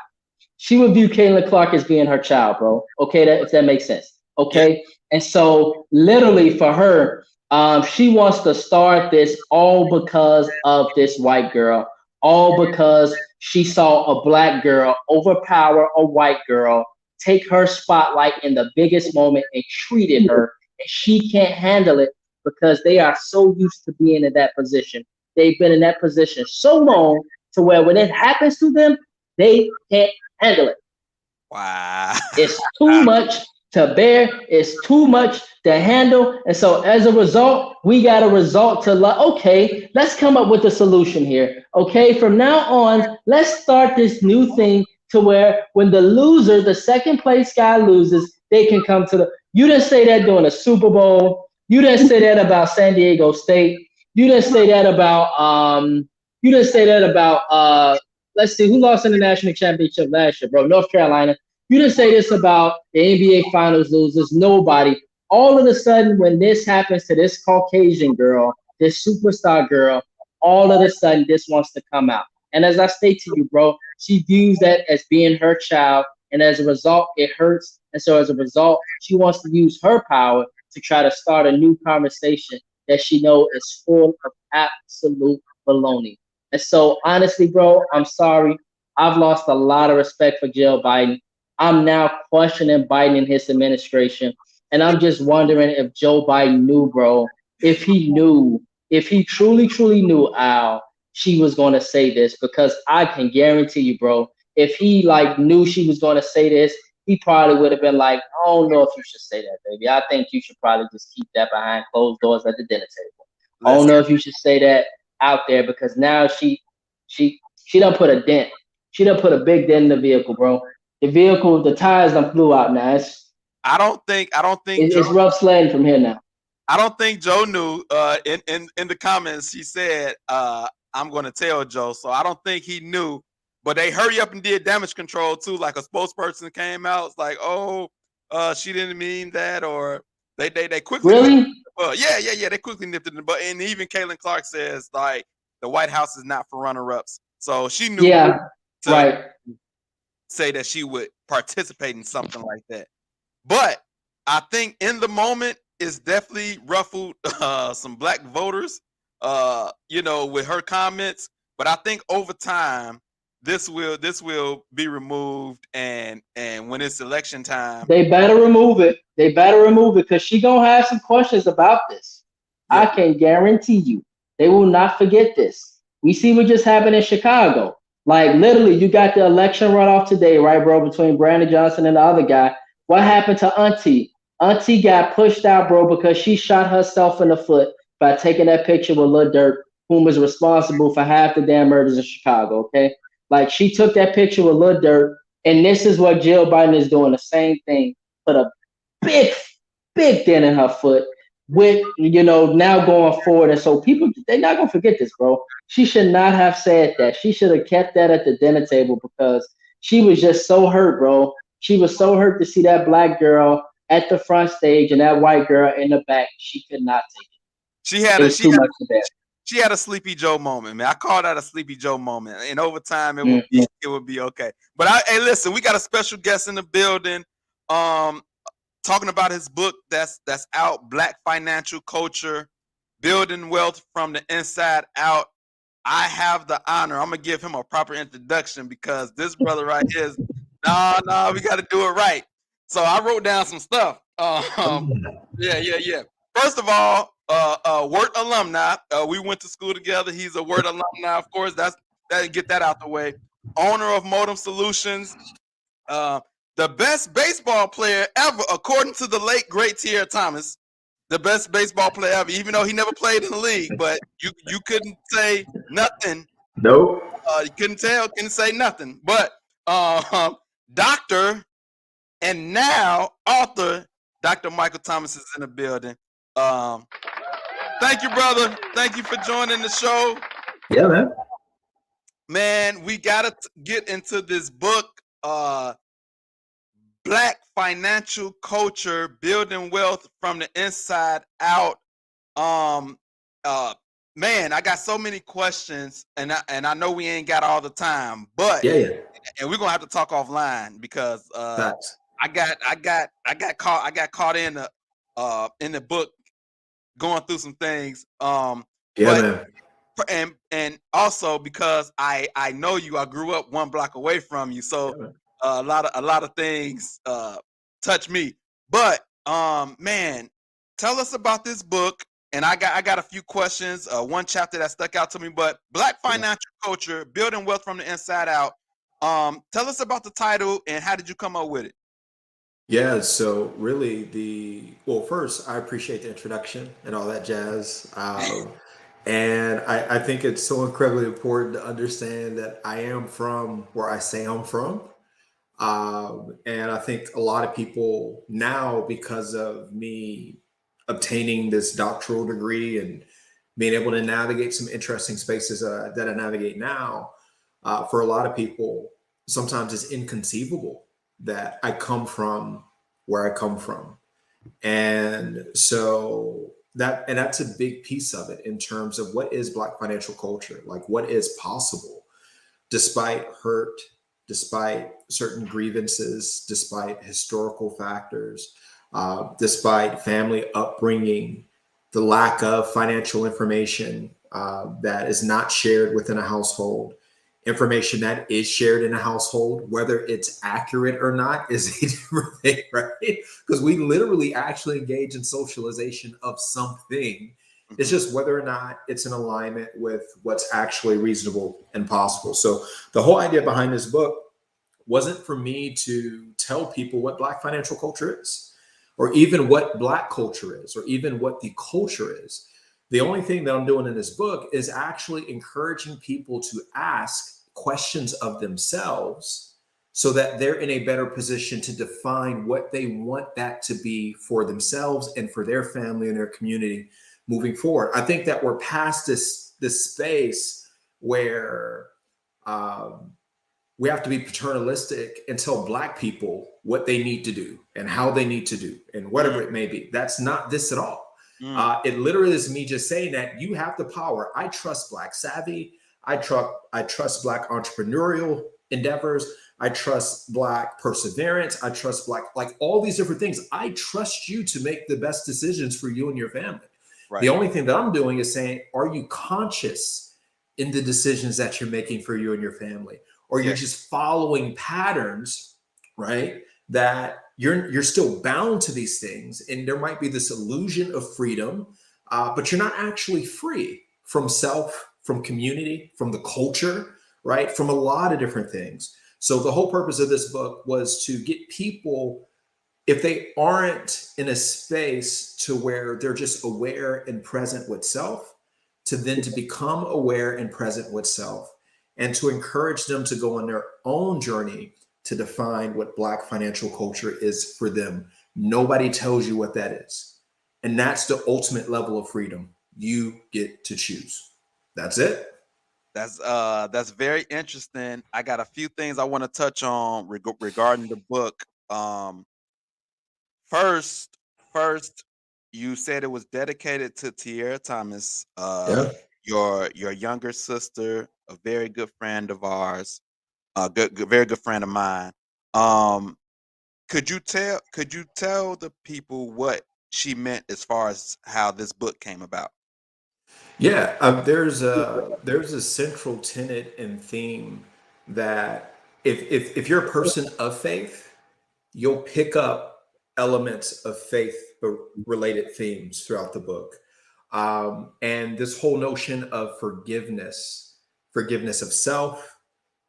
She would view Caitlin Clark as being her child, bro. Okay, if that makes sense. Okay. Yeah. And so literally for her, she wants to start this all because of this white girl, all because she saw a black girl overpower a white girl, take her spotlight in the biggest moment and treated her. And she can't handle it because they are so used to being in that position. They've been in that position so long to where when it happens to them, they can't handle it. Wow. It's too much to bear. It's too much to handle. And so as a result, we got a result to like, okay, let's come up with a solution here. Okay, from now on, let's start this new thing to where when the loser, the second place guy loses, they can come to you didn't say that during a Super Bowl. You didn't say that about San Diego State. You didn't say that about let's see, who lost in the national championship last year, bro? North Carolina. You didn't say this about the NBA Finals losers. Nobody. All of a sudden, when this happens to this Caucasian girl, this superstar girl, all of a sudden, this wants to come out. And as I state to you, bro, she views that as being her child. And as a result, it hurts. And so as a result, she wants to use her power to try to start a new conversation that she knows is full of absolute baloney. And so honestly, bro, I'm sorry. I've lost a lot of respect for Jill Biden. I'm now questioning Biden and his administration. And I'm just wondering if Joe Biden knew, bro, if he truly, truly knew, Al, she was going to say this, because I can guarantee you, bro, if he knew she was going to say this, he probably would have been like, I don't know if you should say that, baby. I think you should probably just keep that behind closed doors at the dinner table. I don't know if you should say that out there, because now she done put a dent. She done put a big dent in the vehicle, bro. The vehicle, the tires done flew out now. I don't think it's rough sledding from here now. I don't think Joe knew. In the comments, she said, I'm going to tell Joe. So I don't think he knew. But they hurry up and did damage control too. Like a spokesperson came out. It's like, oh, she didn't mean that, or they quickly. Really? Yeah. They quickly nipped it in the butt. And even Caitlin Clark says like the White House is not for runner-ups. So she knew Yeah, to right. say that she would participate in something like that. But I think in the moment it's definitely ruffled some black voters, with her comments. But I think over time this will be removed, and when it's election time, They better remove it. They better remove it because she gonna have some questions about this. I yeah, can guarantee you, they will not forget this. We see what just happened in Chicago. Like literally, you got the election runoff today, right, bro, between Brandon Johnson and the other guy. What happened to Auntie? Auntie got pushed out, bro, because she shot herself in the foot by taking that picture with Lil Durk, whom was responsible for half the damn murders in Chicago. Okay, like she took that picture with Lil Durk, and this is what Jill Biden is doing, the same thing, put a big, big dent in her foot with, now going forward. And so people, they're not going to forget this, bro. She should not have said that. She should have kept that at the dinner table because she was just so hurt, bro. She was so hurt to see that black girl at the front stage and that white girl in the back. She could not take it. she had It a was too much to bear. she had a Sleepy Joe moment, man. I call that a Sleepy Joe moment. And over time it would be okay. But hey, listen, we got a special guest in the building. Talking about his book that's out, Black Financial Culture, Building Wealth from the Inside Out. I have the honor. I'm gonna give him a proper introduction because this brother right here is no, we got to do it right. So I wrote down some stuff. Yeah. First of all, Wirt alumni. We went to school together. He's a Wirt alumni, of course. Get that out the way. Owner of Modem Solutions. The best baseball player ever, according to the late great Tierra Thomas. The best baseball player ever, even though he never played in the league. But you couldn't say nothing. Nope. You couldn't say nothing. But doctor and now author Dr. Michael Thomas is in the building. Thank you, brother. Thank you for joining the show. Yeah, man. Man, we gotta get into this book, Black Financial Culture, Building Wealth from the Inside Out. Man, I got so many questions, and I know we ain't got all the time, but Yeah. And we're gonna have to talk offline because Facts. I got caught in the book going through some things. Yeah, man. And also because I know you, I grew up one block away from you, so Yeah, a lot of things touch me. But man, tell us about this book. And I got a few questions. One chapter that stuck out to me, but Black Financial Culture, Building Wealth from the Inside Out. Tell us about the title and how did you come up with it? Yeah, so really first, I appreciate the introduction and all that jazz. And I think it's so incredibly important to understand that I am from where I say I'm from. And I think a lot of people now, because of me obtaining this doctoral degree and being able to navigate some interesting spaces that I navigate now, for a lot of people, sometimes it's inconceivable that I come from where I come from. And so that's a big piece of it in terms of what is Black financial culture, like what is possible despite hurt, despite certain grievances, despite historical factors, despite family upbringing, the lack of financial information that is not shared within a household, information that is shared in a household, whether it's accurate or not is a different thing, right? Because we literally actually engage in socialization of something. It's just whether or not it's in alignment with what's actually reasonable and possible. So the whole idea behind this book wasn't for me to tell people what Black financial culture is, or even what Black culture is, or even what the culture is. The only thing that I'm doing in this book is actually encouraging people to ask questions of themselves so that they're in a better position to define what they want that to be for themselves and for their family and their community moving forward. I think that we're past this space where we have to be paternalistic and tell Black people what they need to do and how they need to do and whatever it may be. That's not this at all. Mm. It literally is me just saying that you have the power. I trust Black savvy. I trust Black entrepreneurial endeavors. I trust Black perseverance. I trust Black, like all these different things. I trust you to make the best decisions for you and your family. Right. The only thing that I'm doing is saying, are you conscious in the decisions that you're making for you and your family? Or you're just following patterns, right? That you're still bound to these things, and there might be this illusion of freedom, but you're not actually free from self, from community, from the culture, right? From a lot of different things. So the whole purpose of this book was to get people, if they aren't in a space to where they're just aware and present with self, to then to become aware and present with self, and to encourage them to go on their own journey to define what Black financial culture is for them. Nobody tells you what that is. And that's the ultimate level of freedom. You get to choose. That's it. That's very interesting. I got a few things I want to touch on regarding the book. First, first, you said it was dedicated to Tierra Thomas, Yeah. your younger sister, a very good friend of ours, very good friend of mine. Um, could you tell the people what she meant as far as how this book came about? Yeah, there's a central tenet and theme that if you're a person of faith, you'll pick up elements of faith related themes throughout the book. And this whole notion of forgiveness of self,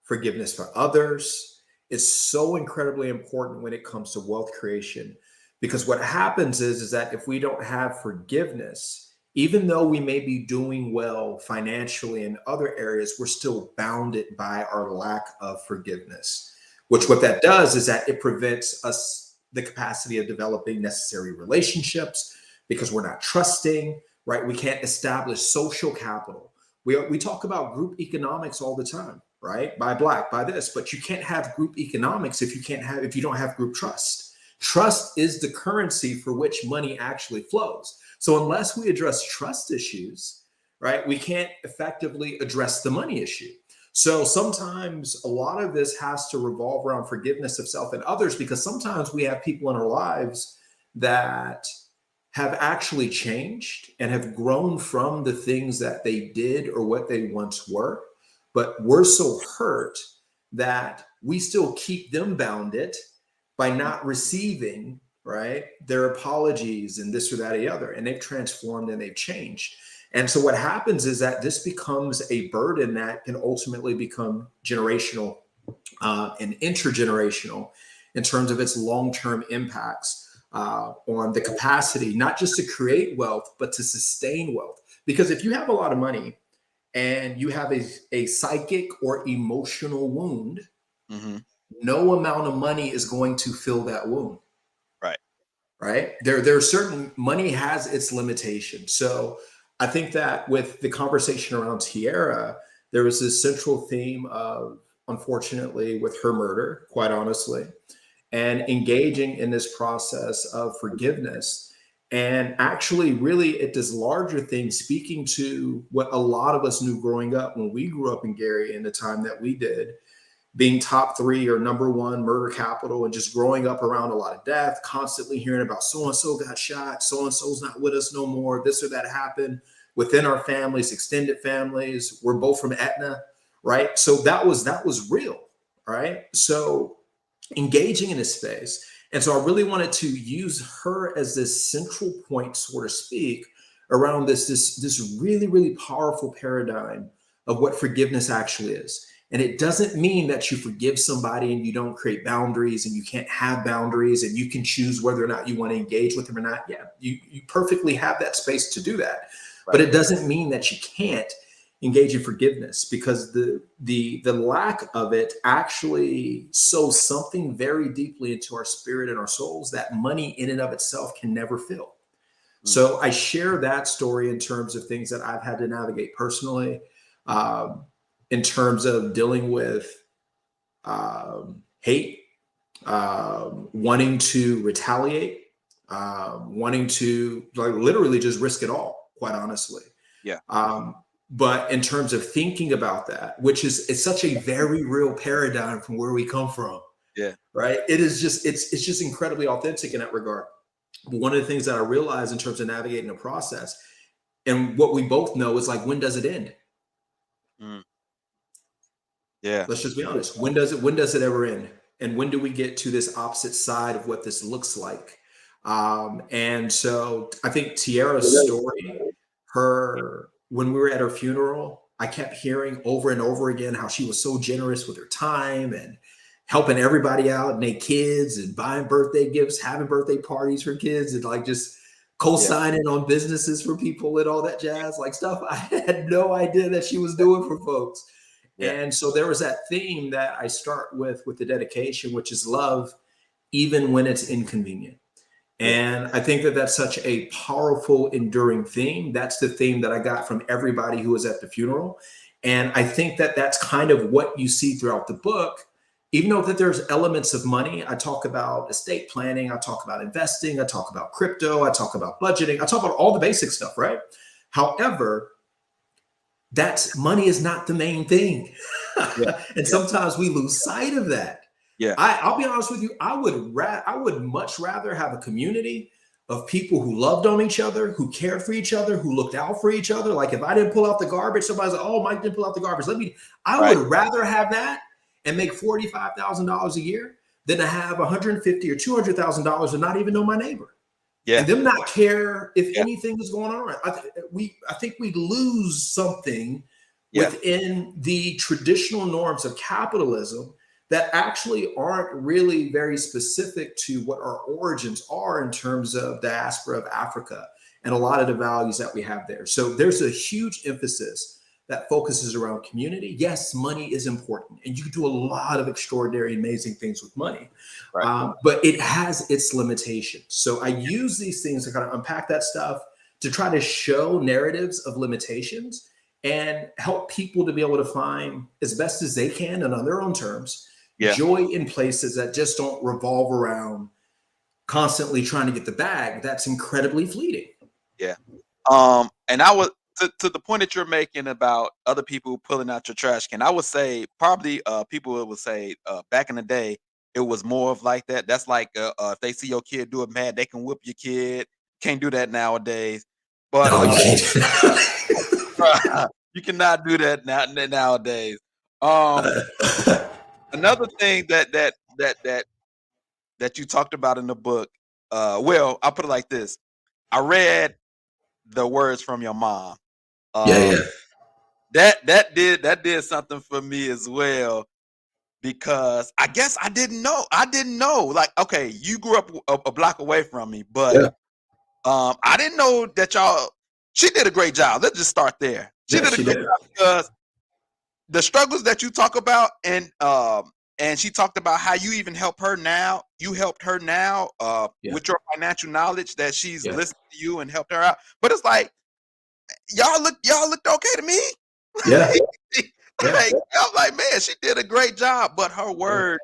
forgiveness for others, is so incredibly important when it comes to wealth creation. Because what happens is that if we don't have forgiveness, even though we may be doing well financially in other areas, we're still bounded by our lack of forgiveness. Which what that does is that it prevents us the capacity of developing necessary relationships because we're not trusting, right? We can't establish social capital. We talk about group economics all the time, right? Buy Black, buy this, but you can't have group economics if you don't have group trust. Trust is the currency for which money actually flows. So unless we address trust issues, right, we can't effectively address the money issue. So sometimes a lot of this has to revolve around forgiveness of self and others, because sometimes we have people in our lives that have actually changed and have grown from the things that they did or what they once were, but we're so hurt that we still keep them bounded by not receiving, right, their apologies and this or that or the other. And they've transformed and they've changed. And so what happens is that this becomes a burden that can ultimately become generational and intergenerational in terms of its long-term impacts on the capacity, not just to create wealth, but to sustain wealth. Because if you have a lot of money and you have a psychic or emotional wound, Hmm. no amount of money is going to fill that wound. Right. Right. There are certain, money has its limitations. So I think that with the conversation around Tierra, there was this central theme of, unfortunately, with her murder, quite honestly, and engaging in this process of forgiveness. And actually, really, at this larger thing, speaking to what a lot of us knew growing up when we grew up in Gary in the time that we did, being top 3 or number 1 murder capital, and just growing up around a lot of death, constantly hearing about so and so got shot, so and so's not with us no more, this or that happened within our families, extended families. We're both from Etna, right? So that was real, right? So engaging in this space. And so I really wanted to use her as this central point, so to speak, around this really, really powerful paradigm of what forgiveness actually is. And it doesn't mean that you forgive somebody and you don't create boundaries and you can't have boundaries and you can choose whether or not you want to engage with them or not. Yeah, you perfectly have that space to do that. Right. But it doesn't mean that you can't engage in forgiveness, because the lack of it actually sows something very deeply into our spirit and our souls that money in and of itself can never fill. So I share that story in terms of things that I've had to navigate personally, in terms of dealing with hate, wanting to retaliate, wanting to like literally just risk it all, quite honestly. Yeah. But in terms of thinking about that, which is it's such a very real paradigm from where we come from. Yeah. Right. It is just it's just incredibly authentic in that regard. But one of the things that I realized in terms of navigating the process, and what we both know is like, when does it end? Yeah. Let's just be honest. When does it ever end? And when do we get to this opposite side of what this looks like? And so I think Tiara's story, when we were at her funeral, I kept hearing over and over again how she was so generous with her time and helping everybody out and their kids and buying birthday gifts, having birthday parties for kids, and like just co-signing on businesses for people and all that jazz, like stuff I had no idea that she was doing for folks. Yeah. And so there was that theme that I start with the dedication, which is love, even when it's inconvenient. And I think that that's such a powerful, enduring theme. That's the theme that I got from everybody who was at the funeral. And I think that that's kind of what you see throughout the book. Even though that there's elements of money, I talk about estate planning, I talk about investing, I talk about crypto, I talk about budgeting, I talk about all the basic stuff, right? However, money is not the main thing. And sometimes we lose sight of that. Yeah, I'll be honest with you. I would much rather have a community of people who loved on each other, who cared for each other, who looked out for each other. Like if I didn't pull out the garbage, somebody's like, "Oh, Mike didn't pull out the garbage." I would rather have that and make $45,000 a year than to have $150,000 or $200,000 and not even know my neighbor. Yeah, and them not care if anything is going on. I think we lose something within the traditional norms of capitalism that actually aren't really very specific to what our origins are in terms of diaspora of Africa and a lot of the values that we have there. So there's a huge emphasis that focuses around community. Yes, money is important, and you can do a lot of extraordinary, amazing things with money, but it has its limitations. So I use these things to kind of unpack that stuff, to try to show narratives of limitations and help people to be able to find, as best as they can and on their own terms, joy in places that just don't revolve around constantly trying to get the bag. That's incredibly fleeting. Yeah. And I was to the point that you're making about other people pulling out your trash can, I would say probably people would say back in the day, it was more of like that. That's like if they see your kid do it mad, they can whip your kid. Can't do that nowadays. But no, you can't. You cannot do that nowadays. Another thing that you talked about in the book, well, I'll put it like this. I read the words from your mom. That did something for me as well, because I guess I didn't know. Like, okay, you grew up a block away from me, but I didn't know that she did a great job. Let's just start there. She did a great job, because the struggles that you talk about, and she talked about how you even help her now. You helped her now with your financial knowledge, that she's listened to you and helped her out. But it's like, y'all looked okay to me. Yeah. I'm like, man, she did a great job. But her word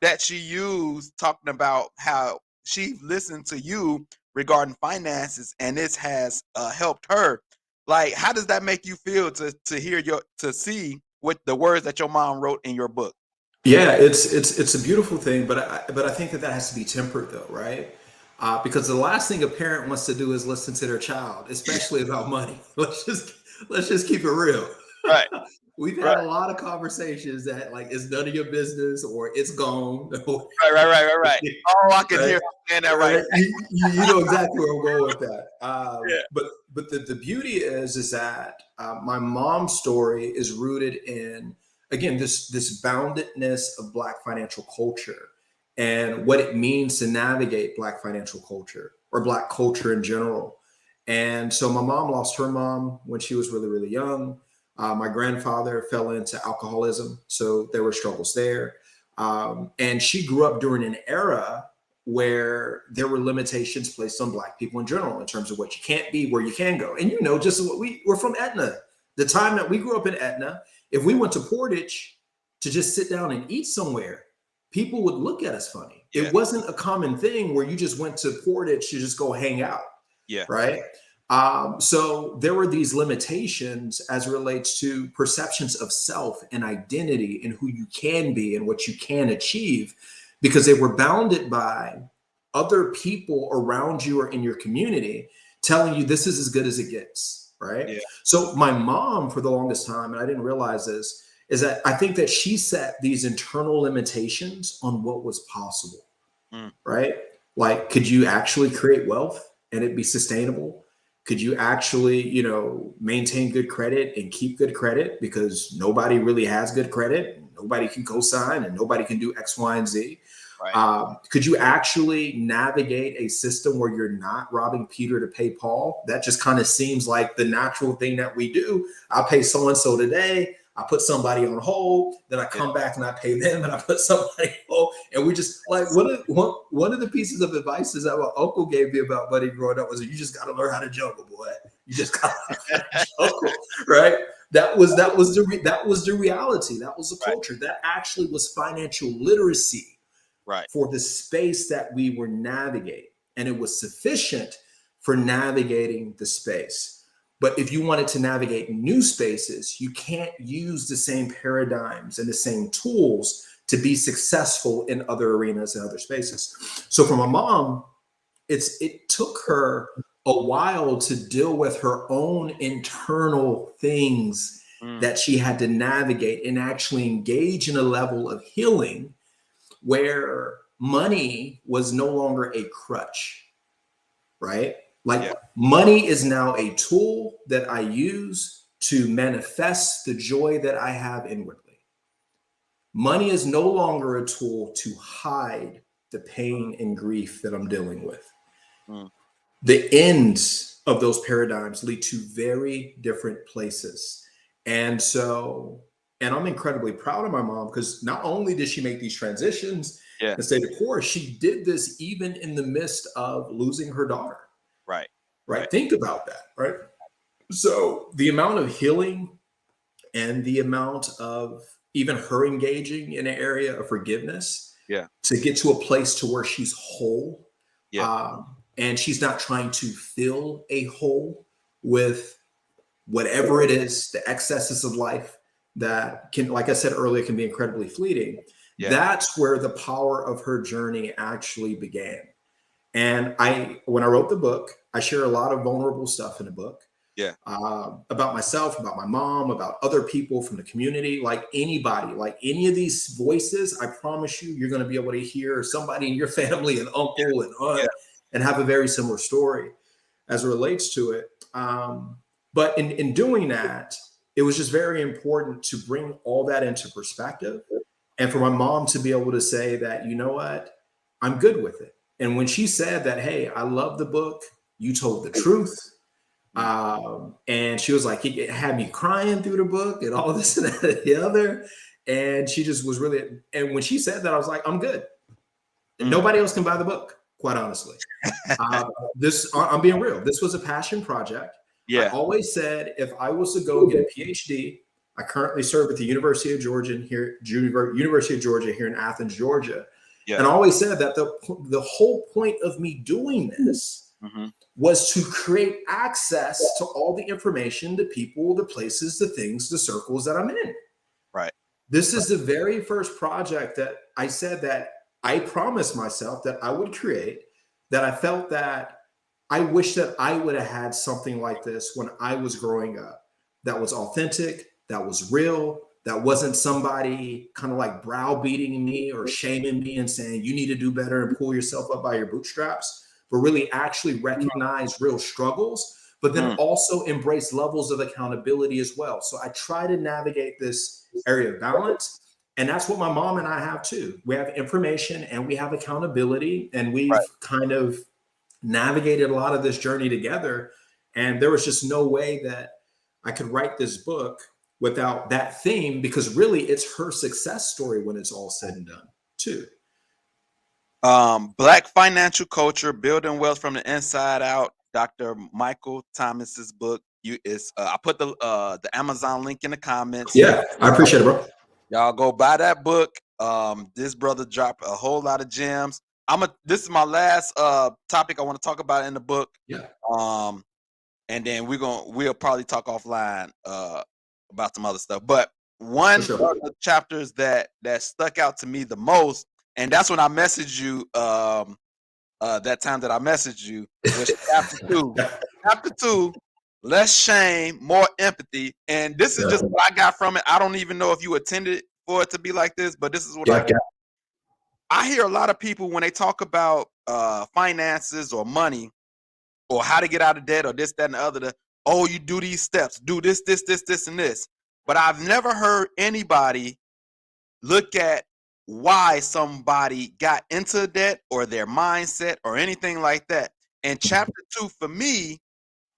that she used, talking about how she listened to you regarding finances, and this has helped her. Like, how does that make you feel to see what the words that your mom wrote in your book? Yeah, it's a beautiful thing, but I think that has to be tempered, though, right? Because the last thing a parent wants to do is listen to their child, especially about money. Let's just keep it real. Right. We've had a lot of conversations that like, it's none of your business, or it's gone. Right. Oh, I can hear saying that right. You know exactly where I'm going with that. But the beauty is that my mom's story is rooted in, again, this boundedness of Black financial culture and what it means to navigate Black financial culture, or Black culture in general. And so my mom lost her mom when she was really, really young. My grandfather fell into alcoholism, so there were struggles there. And she grew up during an era where there were limitations placed on Black people in general in terms of what you can't be, where you can go. And just what we're from Etna. The time that we grew up in Etna, if we went to Portage to just sit down and eat somewhere, people would look at us funny. Yeah. It wasn't a common thing where you just went to Portage to just go hang out. Yeah. Right. So there were these limitations as it relates to perceptions of self and identity and who you can be and what you can achieve, because they were bounded by other people around you or in your community telling you this is as good as it gets. Right. Yeah. So my mom, for the longest time, and I didn't realize this, is that I think that she set these internal limitations on what was possible. Right. Like, could you actually create wealth and it be sustainable? Could you actually, maintain good credit and keep good credit, because nobody really has good credit, nobody can co-sign, and nobody can do X, Y, and Z. Right. Could you actually navigate a system where you're not robbing Peter to pay Paul? That just kind of seems like the natural thing that we do. I pay so-and-so today, I put somebody on hold, then I come back and I pay them, and I put somebody on hold. And we just like, one of the pieces of advice is that my uncle gave me about money growing up was, you just got to learn how to juggle, boy. You just got to learn how to juggle, right? That was the reality. That was the culture. That actually was financial literacy, right, for the space that we were navigating. And it was sufficient for navigating the space. But if you wanted to navigate new spaces, you can't use the same paradigms and the same tools to be successful in other arenas and other spaces. So for my mom, it took her a while to deal with her own internal things that she had to navigate and actually engage in a level of healing where money was no longer a crutch, right? Like, money is now a tool that I use to manifest the joy that I have inwardly. Money is no longer a tool to hide the pain and grief that I'm dealing with. The ends of those paradigms lead to very different places. And I'm incredibly proud of my mom, because not only did she make these transitions and stay the course, she did this even in the midst of losing her daughter. Right. Think about that. Right. So the amount of healing and the amount of even her engaging in an area of forgiveness to get to a place to where she's whole. And she's not trying to fill a hole with whatever it is, the excesses of life that can, like I said earlier, can be incredibly fleeting. That's where the power of her journey actually began. And when I wrote the book, I share a lot of vulnerable stuff in the book. About myself, about my mom, about other people from the community, like anybody, like any of these voices. I promise you're going to be able to hear somebody in your family, an uncle and aunt, and have a very similar story as it relates to it. But in doing that, it was just very important to bring all that into perspective, and for my mom to be able to say that, you know what, I'm good with it. And when she said that, hey, I love the book, you told the truth. And she was like, it had me crying through the book and all this and that and the other. And she just was really, and when she said that, I was like, I'm good. And nobody else can buy the book, quite honestly. I'm being real. This was a passion project. I always said, if I was to go get a PhD, I currently serve at the University of Georgia here in Athens, Georgia. And I always said that the whole point of me doing this was to create access to all the information, the people, the places, the things, the circles that I'm in. Right. This is the very first project that I said that I promised myself that I would create, that I felt that I wish that I would have had something like this when I was growing up, that was authentic, that was real, that wasn't somebody kind of like browbeating me or shaming me and saying, you need to do better and pull yourself up by your bootstraps, but really actually recognize real struggles, but then also embrace levels of accountability as well. So I try to navigate this area of balance. And that's what my mom and I have too. We have information and we have accountability, and we've kind of navigated a lot of this journey together. And there was just no way that I could write this book without that theme, because really it's her success story when it's all said and done too. Black Financial Culture, Building Wealth from the Inside Out, Dr. Michael Thomas's book. I put the Amazon link in the comments. Yeah, I appreciate it, bro. Y'all go buy that book. This brother dropped a whole lot of gems. This is my last topic I want to talk about in the book. Yeah. And then we'll probably talk offline about some other stuff. But one For of sure. the chapters that stuck out to me the most, and that's when I messaged you that time that I messaged you, was chapter 2. Chapter 2, less shame, more empathy. And this is Yeah. just what I got from it. I don't even know if you attended for it to be like this, but this is what I Yeah. got. I hear a lot of people when they talk about finances or money or how to get out of debt or this, that, and the other. Oh, you do these steps, do this, this, this, this, and this. But I've never heard anybody look at why somebody got into debt or their mindset or anything like that. And chapter 2, for me,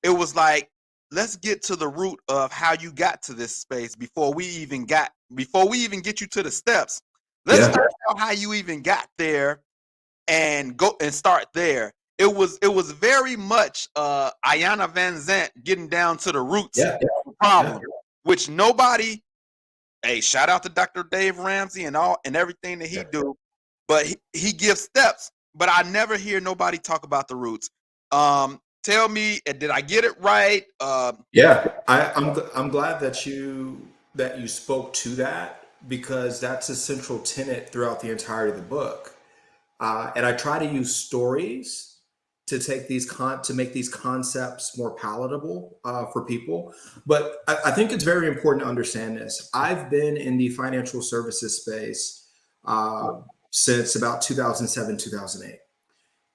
it was like, let's get to the root of how you got to this space before we even get you to the steps. Let's Yeah. start out how you even got there and go and start there. It was very much Ayanna Van Zant getting down to the roots Yeah. of the problem, which nobody. Hey, shout out to Dr. Dave Ramsey and everything that he do, but he gives steps. But I never hear nobody talk about the roots. Tell me, did I get it right? Yeah, I'm glad that you spoke to that, because that's a central tenet throughout the entirety of the book. And I try to use stories to make these concepts more palatable for people. But I think it's very important to understand this. I've been in the financial services space since about 2007, 2008.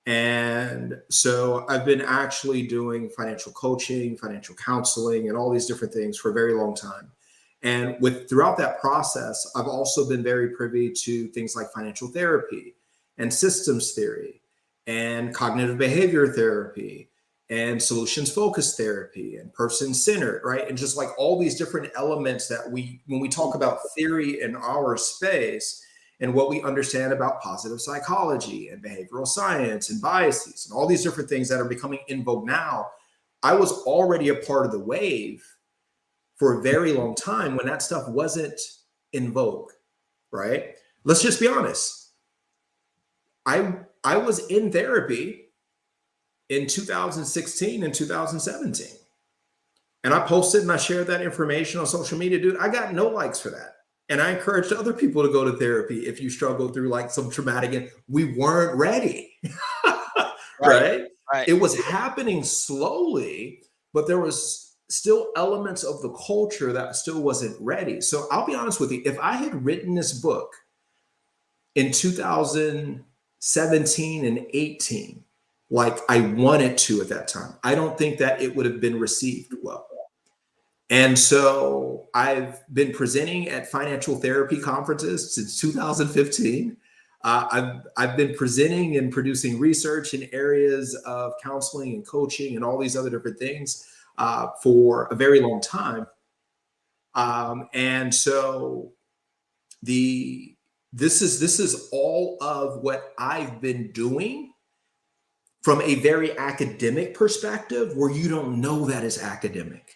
And so I've been actually doing financial coaching, financial counseling, and all these different things for a very long time. And throughout that process, I've also been very privy to things like financial therapy and systems theory and cognitive behavior therapy and solutions focused therapy and person centered, right? And just like all these different elements that when we talk about theory in our space, and what we understand about positive psychology and behavioral science and biases and all these different things that are becoming in vogue now, I was already a part of the wave for a very long time when that stuff wasn't in vogue, right? Let's just be honest. I was in therapy in 2016 and 2017. And I posted and I shared that information on social media. Dude, I got no likes for that. And I encouraged other people to go to therapy if you struggle through like some traumatic, and we weren't ready. Right? It was happening slowly, but there was still elements of the culture that still wasn't ready. So I'll be honest with you, if I had written this book in 2017 and 18, like I wanted to at that time, I don't think that it would have been received well. And so I've been presenting at financial therapy conferences since 2015. I've been presenting and producing research in areas of counseling and coaching and all these other different things for a very long time. And so this is all of what I've been doing from a very academic perspective, where you don't know that is academic.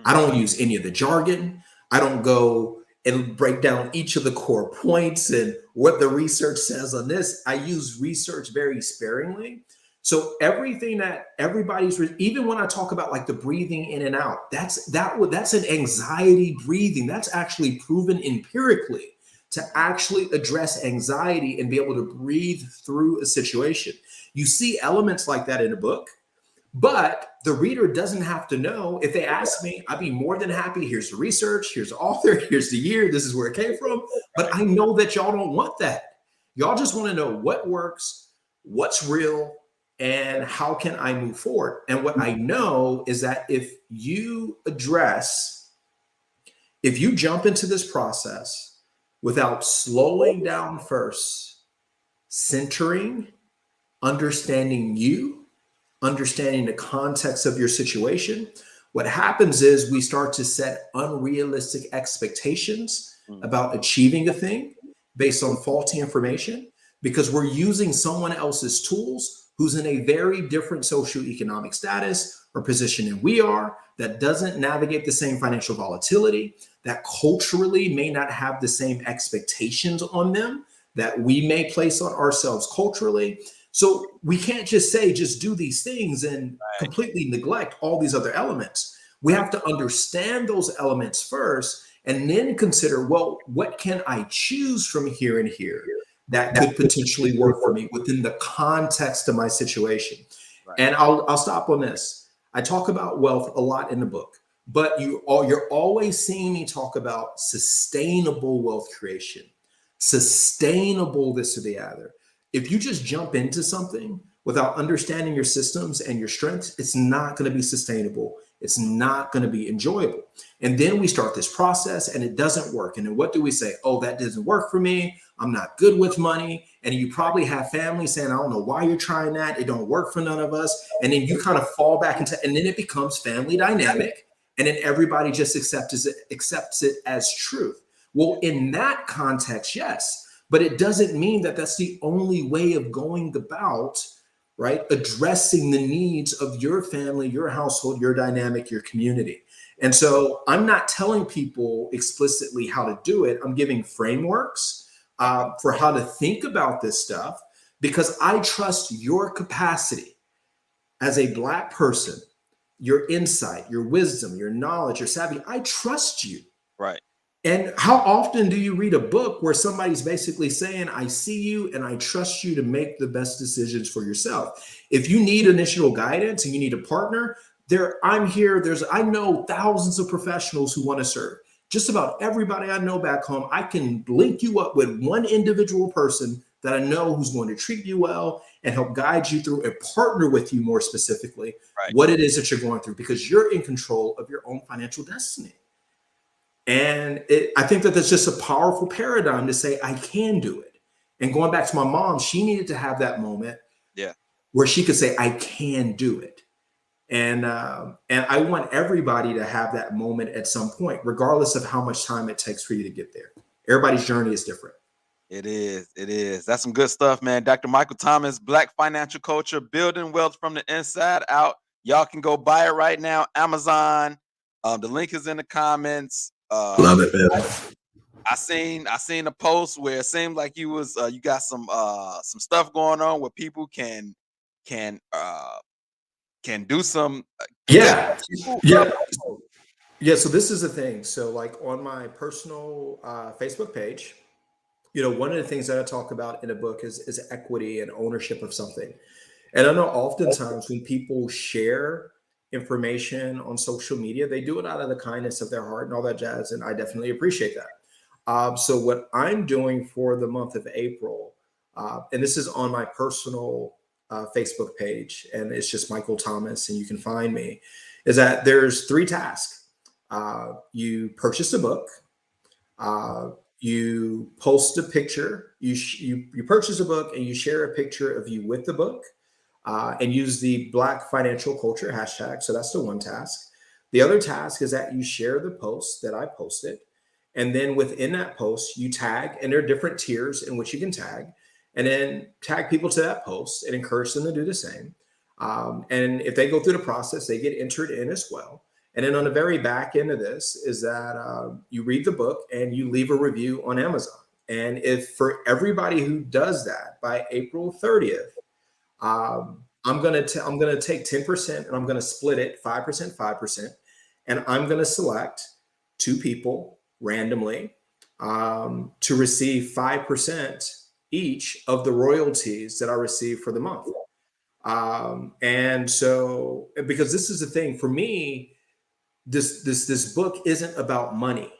I don't use any of the jargon. I don't go and break down each of the core points and what the research says on this. I use research very sparingly. So everything that everybody's, even when I talk about like the breathing in and out, that's an anxiety breathing. That's actually proven empirically to actually address anxiety and be able to breathe through a situation. You see elements like that in a book. But the reader doesn't have to know. If they ask me, I'd be more than happy. Here's the research, here's the author, here's the year, this is where it came from. But I know that y'all don't want that. Y'all just want to know what works, what's real, and how can I move forward? And what I know is that if you jump into this process without slowing down first, centering, understanding you, understanding the context of your situation, what happens is we start to set unrealistic expectations about achieving a thing based on faulty information, because we're using someone else's tools who's in a very different socioeconomic status or position than we are, that doesn't navigate the same financial volatility, that culturally may not have the same expectations on them that we may place on ourselves culturally. So we can't just say, just do these things and completely neglect all these other elements. We have to understand those elements first and then consider, well, what can I choose from here and here that could potentially work for me within the context of my situation? Right. And I'll stop on this. I talk about wealth a lot in the book, but you're always seeing me talk about sustainable wealth creation, sustainable this or the other. If you just jump into something without understanding your systems and your strengths, it's not going to be sustainable. It's not going to be enjoyable. And then we start this process and it doesn't work. And then what do we say? Oh, that doesn't work for me. I'm not good with money. And you probably have family saying, I don't know why you're trying that. It don't work for none of us. And then you kind of fall back into, and then it becomes family dynamic. And then everybody just accepts it as truth. Well, in that context, yes. But it doesn't mean that that's the only way of going about, right, addressing the needs of your family, your household, your dynamic, your community. And so I'm not telling people explicitly how to do it. I'm giving frameworks for how to think about this stuff, because I trust your capacity as a Black person, your insight, your wisdom, your knowledge, your savvy. I trust you. Right. And how often do you read a book where somebody's basically saying, I see you and I trust you to make the best decisions for yourself? If you need initial guidance and you need a partner, I'm here. I know thousands of professionals who want to serve. Just about everybody I know back home, I can link you up with one individual person that I know who's going to treat you well and help guide you through and partner with you more specifically what it is that you're going through, because you're in control of your own financial destiny. And I think that that's just a powerful paradigm to say, I can do it. And going back to my mom, she needed to have that moment where she could say, I can do it. And I want everybody to have that moment at some point, regardless of how much time it takes for you to get there. Everybody's journey is different. It is. It is. That's some good stuff, man. Dr. Michael Thomas, Black Financial Culture, Building Wealth from the Inside Out. Y'all can go buy it right now. Amazon. The link is in the comments. Love it, man. I seen a post where it seemed like you got some stuff going on where people can do some yeah. So this is the thing. So like on my personal Facebook page, one of the things that I talk about in a book is equity and ownership of something. And I know oftentimes when people share information on social media, they do it out of the kindness of their heart and all that jazz, and I definitely appreciate that. So what I'm doing for the month of April, and this is on my personal Facebook page, and it's just Michael Thomas, and you can find me, is that there's 3 tasks. You purchase a book, you post a picture, you purchase a book and you share a picture of you with the book, and use the Black Financial Culture hashtag. So that's the one task. The other task is that you share the post that I posted. And then within that post, you tag, and there are different tiers in which you can tag, and then tag people to that post and encourage them to do the same. And if they go through the process, they get entered in as well. And then on the very back end of this is that you read the book and you leave a review on Amazon. And if for everybody who does that by April 30th, I'm gonna take 10% and I'm gonna split it 5%, 5%, and I'm gonna select 2 people randomly to receive 5% each of the royalties that I receive for the month. And so, because this is the thing for me, this book isn't about money,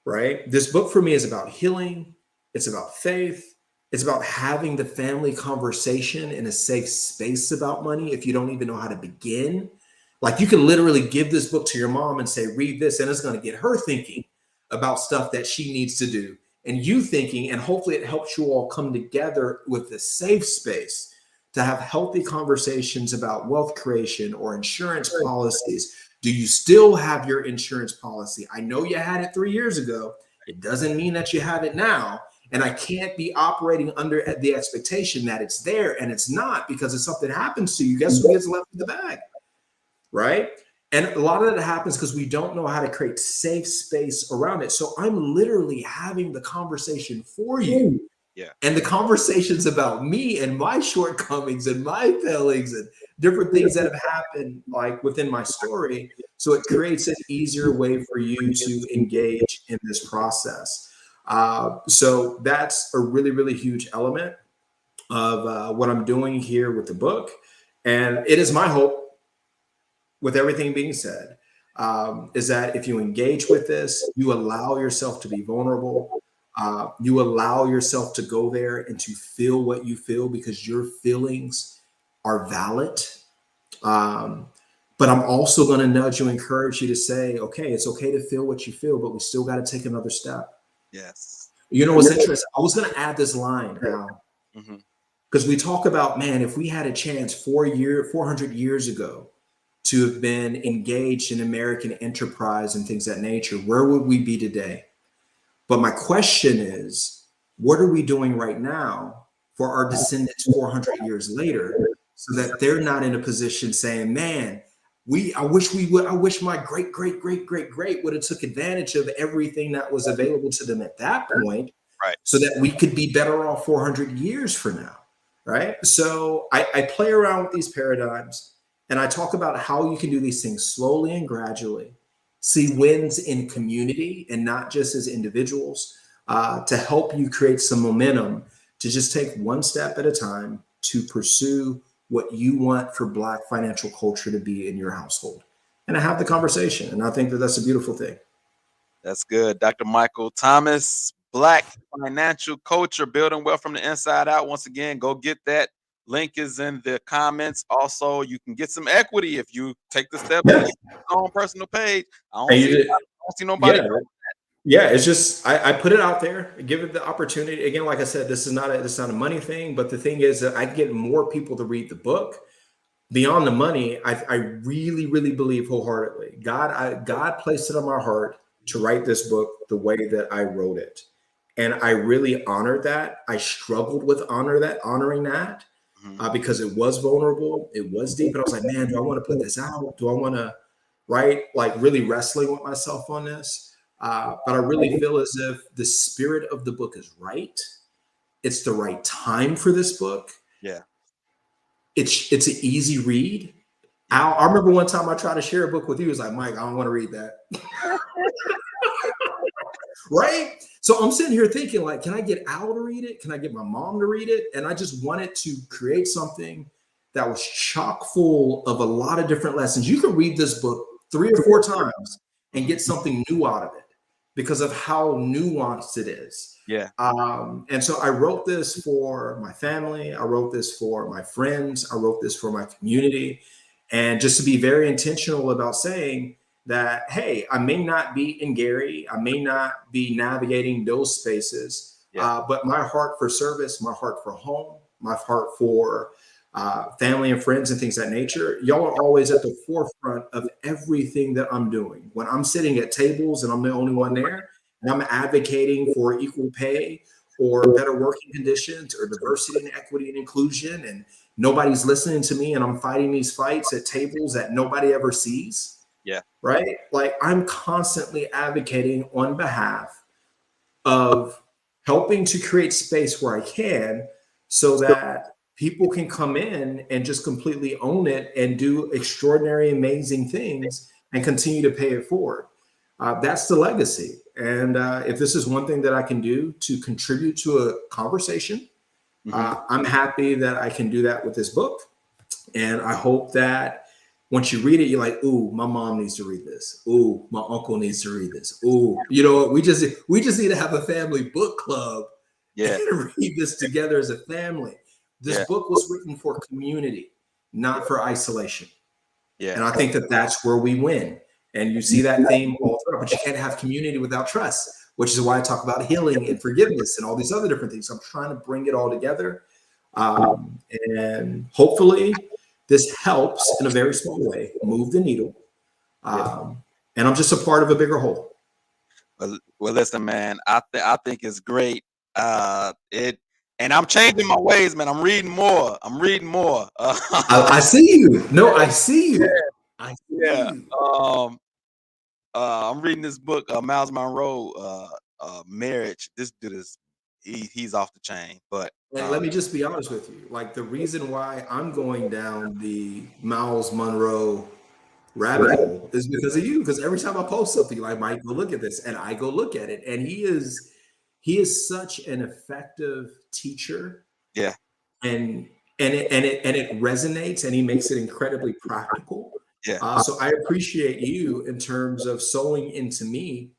right? This book for me is about healing. It's about faith. It's about having the family conversation in a safe space about money. If you don't even know how to begin, like you can literally give this book to your mom and say, read this, and it's going to get her thinking about stuff that she needs to do, and you thinking, and hopefully it helps you all come together with a safe space to have healthy conversations about wealth creation or insurance policies. Do you still have your insurance policy? I know you had it 3 years ago. It doesn't mean that you have it now. And I can't be operating under the expectation that it's there and it's not, because if something happens to you, guess who gets left in the bag? Right? And a lot of that happens because we don't know how to create safe space around it. So I'm literally having the conversation for you. Yeah. And the conversation's about me and my shortcomings and my failings and different things that have happened like within my story. So it creates an easier way for you to engage in this process. So that's a really, really huge element of what I'm doing here with the book. And it is my hope, with everything being said, is that if you engage with this, you allow yourself to be vulnerable. You allow yourself to go there and to feel what you feel, because your feelings are valid. But I'm also going to nudge you, encourage you to say, okay, it's okay to feel what you feel, but we still got to take another step. Yes. You know what's interesting? I was going to add this line, Al, Mm-hmm. because we talk about, man, if we had a chance 400 years ago to have been engaged in American enterprise and things of that nature, where would we be today? But my question is, what are we doing right now for our descendants 400 years later, so that they're not in a position saying, man, I wish my great would have took advantage of everything that was available to them at that point, Right. so that we could be better off 400 years from now, right? So I play around with these paradigms, and I talk about how you can do these things slowly and gradually, see wins in community and not just as individuals, to help you create some momentum to just take one step at a time to pursue what you want for Black financial culture to be in your household. And I have the conversation, and I think that that's a beautiful thing. That's good. Dr. Michael Thomas, Black financial culture, building wealth from the inside out. Once again, go get that. Link is in the comments. Also, you can get some equity if you take the step Yeah. on your own personal page. I And don't see nobody. Yeah, it's just I put it out there, give it the opportunity. Again, like I said, this is not a money thing, but the thing is that I get more people to read the book. Beyond the money, I really, really believe wholeheartedly, God placed it on my heart to write this book the way that I wrote it. And I really honored that. I struggled with honoring that, because it was vulnerable, it was deep. And I was like, man, do I want to put this out? Do I want to write? Like, really wrestling with myself on this. But I really feel as if the spirit of the book is right. It's the right time for this book. Yeah. It's an easy read. I remember one time I tried to share a book with you. It was like, Mike, I don't want to read that. Right? So I'm sitting here thinking, like, can I get Al to read it? Can I get my mom to read it? And I just wanted to create something that was chock full of a lot of different lessons. You can read this book 3 or 4 times and get something new out of it because of how nuanced it is. Yeah. And so I wrote this for my family. I wrote this for my friends. I wrote this for my community. And just to be very intentional about saying that, hey, I may not be in Gary, I may not be navigating those spaces, but my heart for service, my heart for home, my heart for family and friends and things of that nature, y'all are always at the forefront of everything that I'm doing. When I'm sitting at tables and I'm the only one there, and I'm advocating for equal pay or better working conditions or diversity and equity and inclusion, and nobody's listening to me, and I'm fighting these fights at tables that nobody ever sees. Yeah. Right? Like, I'm constantly advocating on behalf of helping to create space where I can, so that people can come in and just completely own it and do extraordinary, amazing things and continue to pay it forward. That's the legacy. And if this is one thing that I can do to contribute to a conversation, I'm happy that I can do that with this book. And I hope that once you read it, you're like, ooh, my mom needs to read this. Ooh, my uncle needs to read this. Ooh, you know what? We just need to have a family book club and read this together as a family. This book was written for community, not for isolation. And I think that that's where we win. And you see that theme all throughout, but you can't have community without trust, which is why I talk about healing and forgiveness and all these other different things. I'm trying to bring it all together. And hopefully this helps in a very small way move the needle. And I'm just a part of a bigger whole. Well, listen, man, I think it's great And I'm changing my ways, man. I'm reading more. I see you. No, I see you. I see Yeah. you. I'm reading this book, Miles Monroe, Marriage. This dude is he's off the chain. But And let me just be honest with you. Like, the reason why I'm going down the Miles Monroe rabbit hole is because of you. Because every time I post something, like, Mike, go look at this, and I go look at it, and he is such an effective teacher, yeah, and it resonates, and he makes it incredibly practical. yeah, So I appreciate you in terms of sowing into me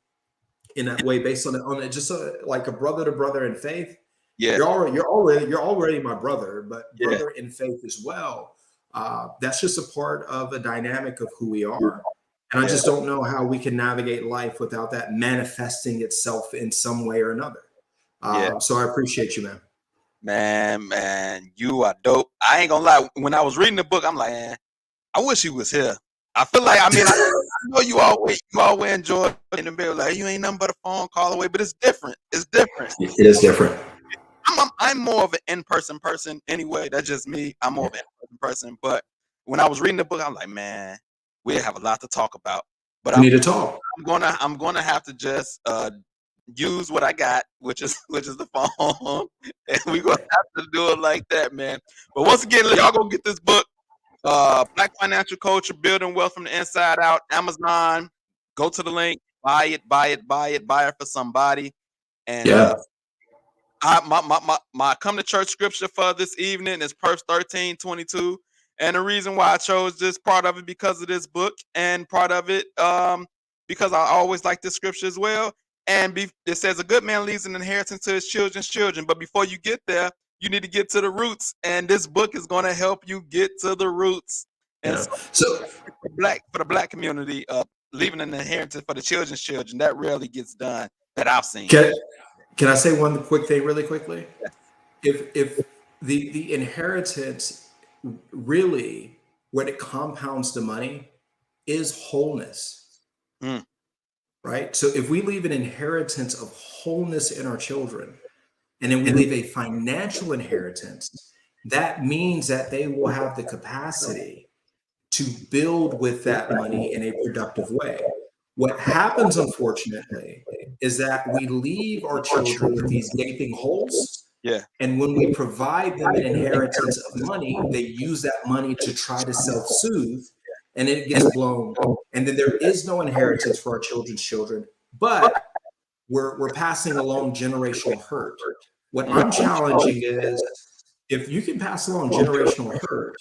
in that way, based on it, just like a brother to brother in faith. yeah, You're already my brother, but yeah, brother in faith as well. That's just a part of a dynamic of who we are. And I yeah. just don't know how we can navigate life without that manifesting itself in some way or another. Yeah. So I appreciate you, man. Man, you are dope. I ain't gonna lie. When I was reading the book, I'm like, man, I wish he was here. I feel like, I know you always enjoy in the middle, like, you ain't nothing but a phone call away, but it's different. It's different. It is different. I'm more of an in-person person anyway. That's just me. I'm more of an in-person person. But when I was reading the book, I'm like, man, we have a lot to talk about. But We need to talk. I'm gonna have to just use what I got, which is the phone, and we're gonna have to do it like that, man. But once again, y'all go get this book, Black Financial Culture: Building Wealth from the Inside Out. Amazon. Go to the link, buy it for somebody. And my come to church scripture for this evening is Proverbs 13:22. And the reason why I chose this part of it because of this book, and part of it because I always like this scripture as well. And it says, a good man leaves an inheritance to his children's children. But before you get there, you need to get to the roots. And this book is going to help you get to the roots. And so for the black community, leaving an inheritance for the children's children, that rarely gets done that I've seen. Can I say one quick thing really quickly? If the inheritance really, when it compounds the money, is wholeness. Right? So if we leave an inheritance of wholeness in our children, and then we leave a financial inheritance, that means that they will have the capacity to build with that money in a productive way. What happens, unfortunately, is that we leave our children with these gaping holes. Yeah. And when we provide them an inheritance of money, they use that money to try to self-soothe, and it gets blown. And then there is no inheritance for our children's children, but we're passing along generational hurt. What I'm challenging is, if you can pass along generational hurt,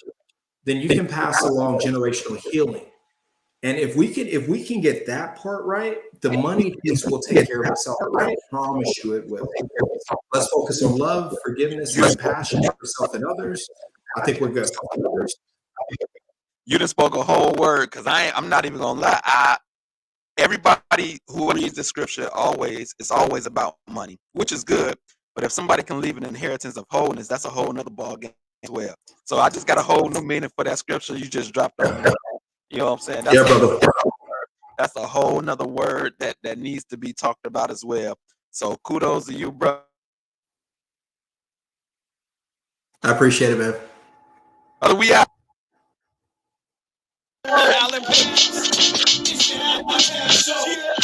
then you can pass along generational healing. And if we can get that part right, the money piece will take care of itself. I promise you it will. Let's focus on love, forgiveness, and compassion for yourself and others. I think we're good. You just spoke a whole word, because I'm not even gonna lie. Everybody who reads the scripture it's always about money, which is good. But if somebody can leave an inheritance of wholeness, that's a whole nother ball game as well. So I just got a whole new meaning for that scripture you just dropped on me. You know what I'm saying? That's a whole nother word that needs to be talked about as well. So kudos to you, bro. I appreciate it, man. We out. Alan Pants. It's the Alan Pants Show.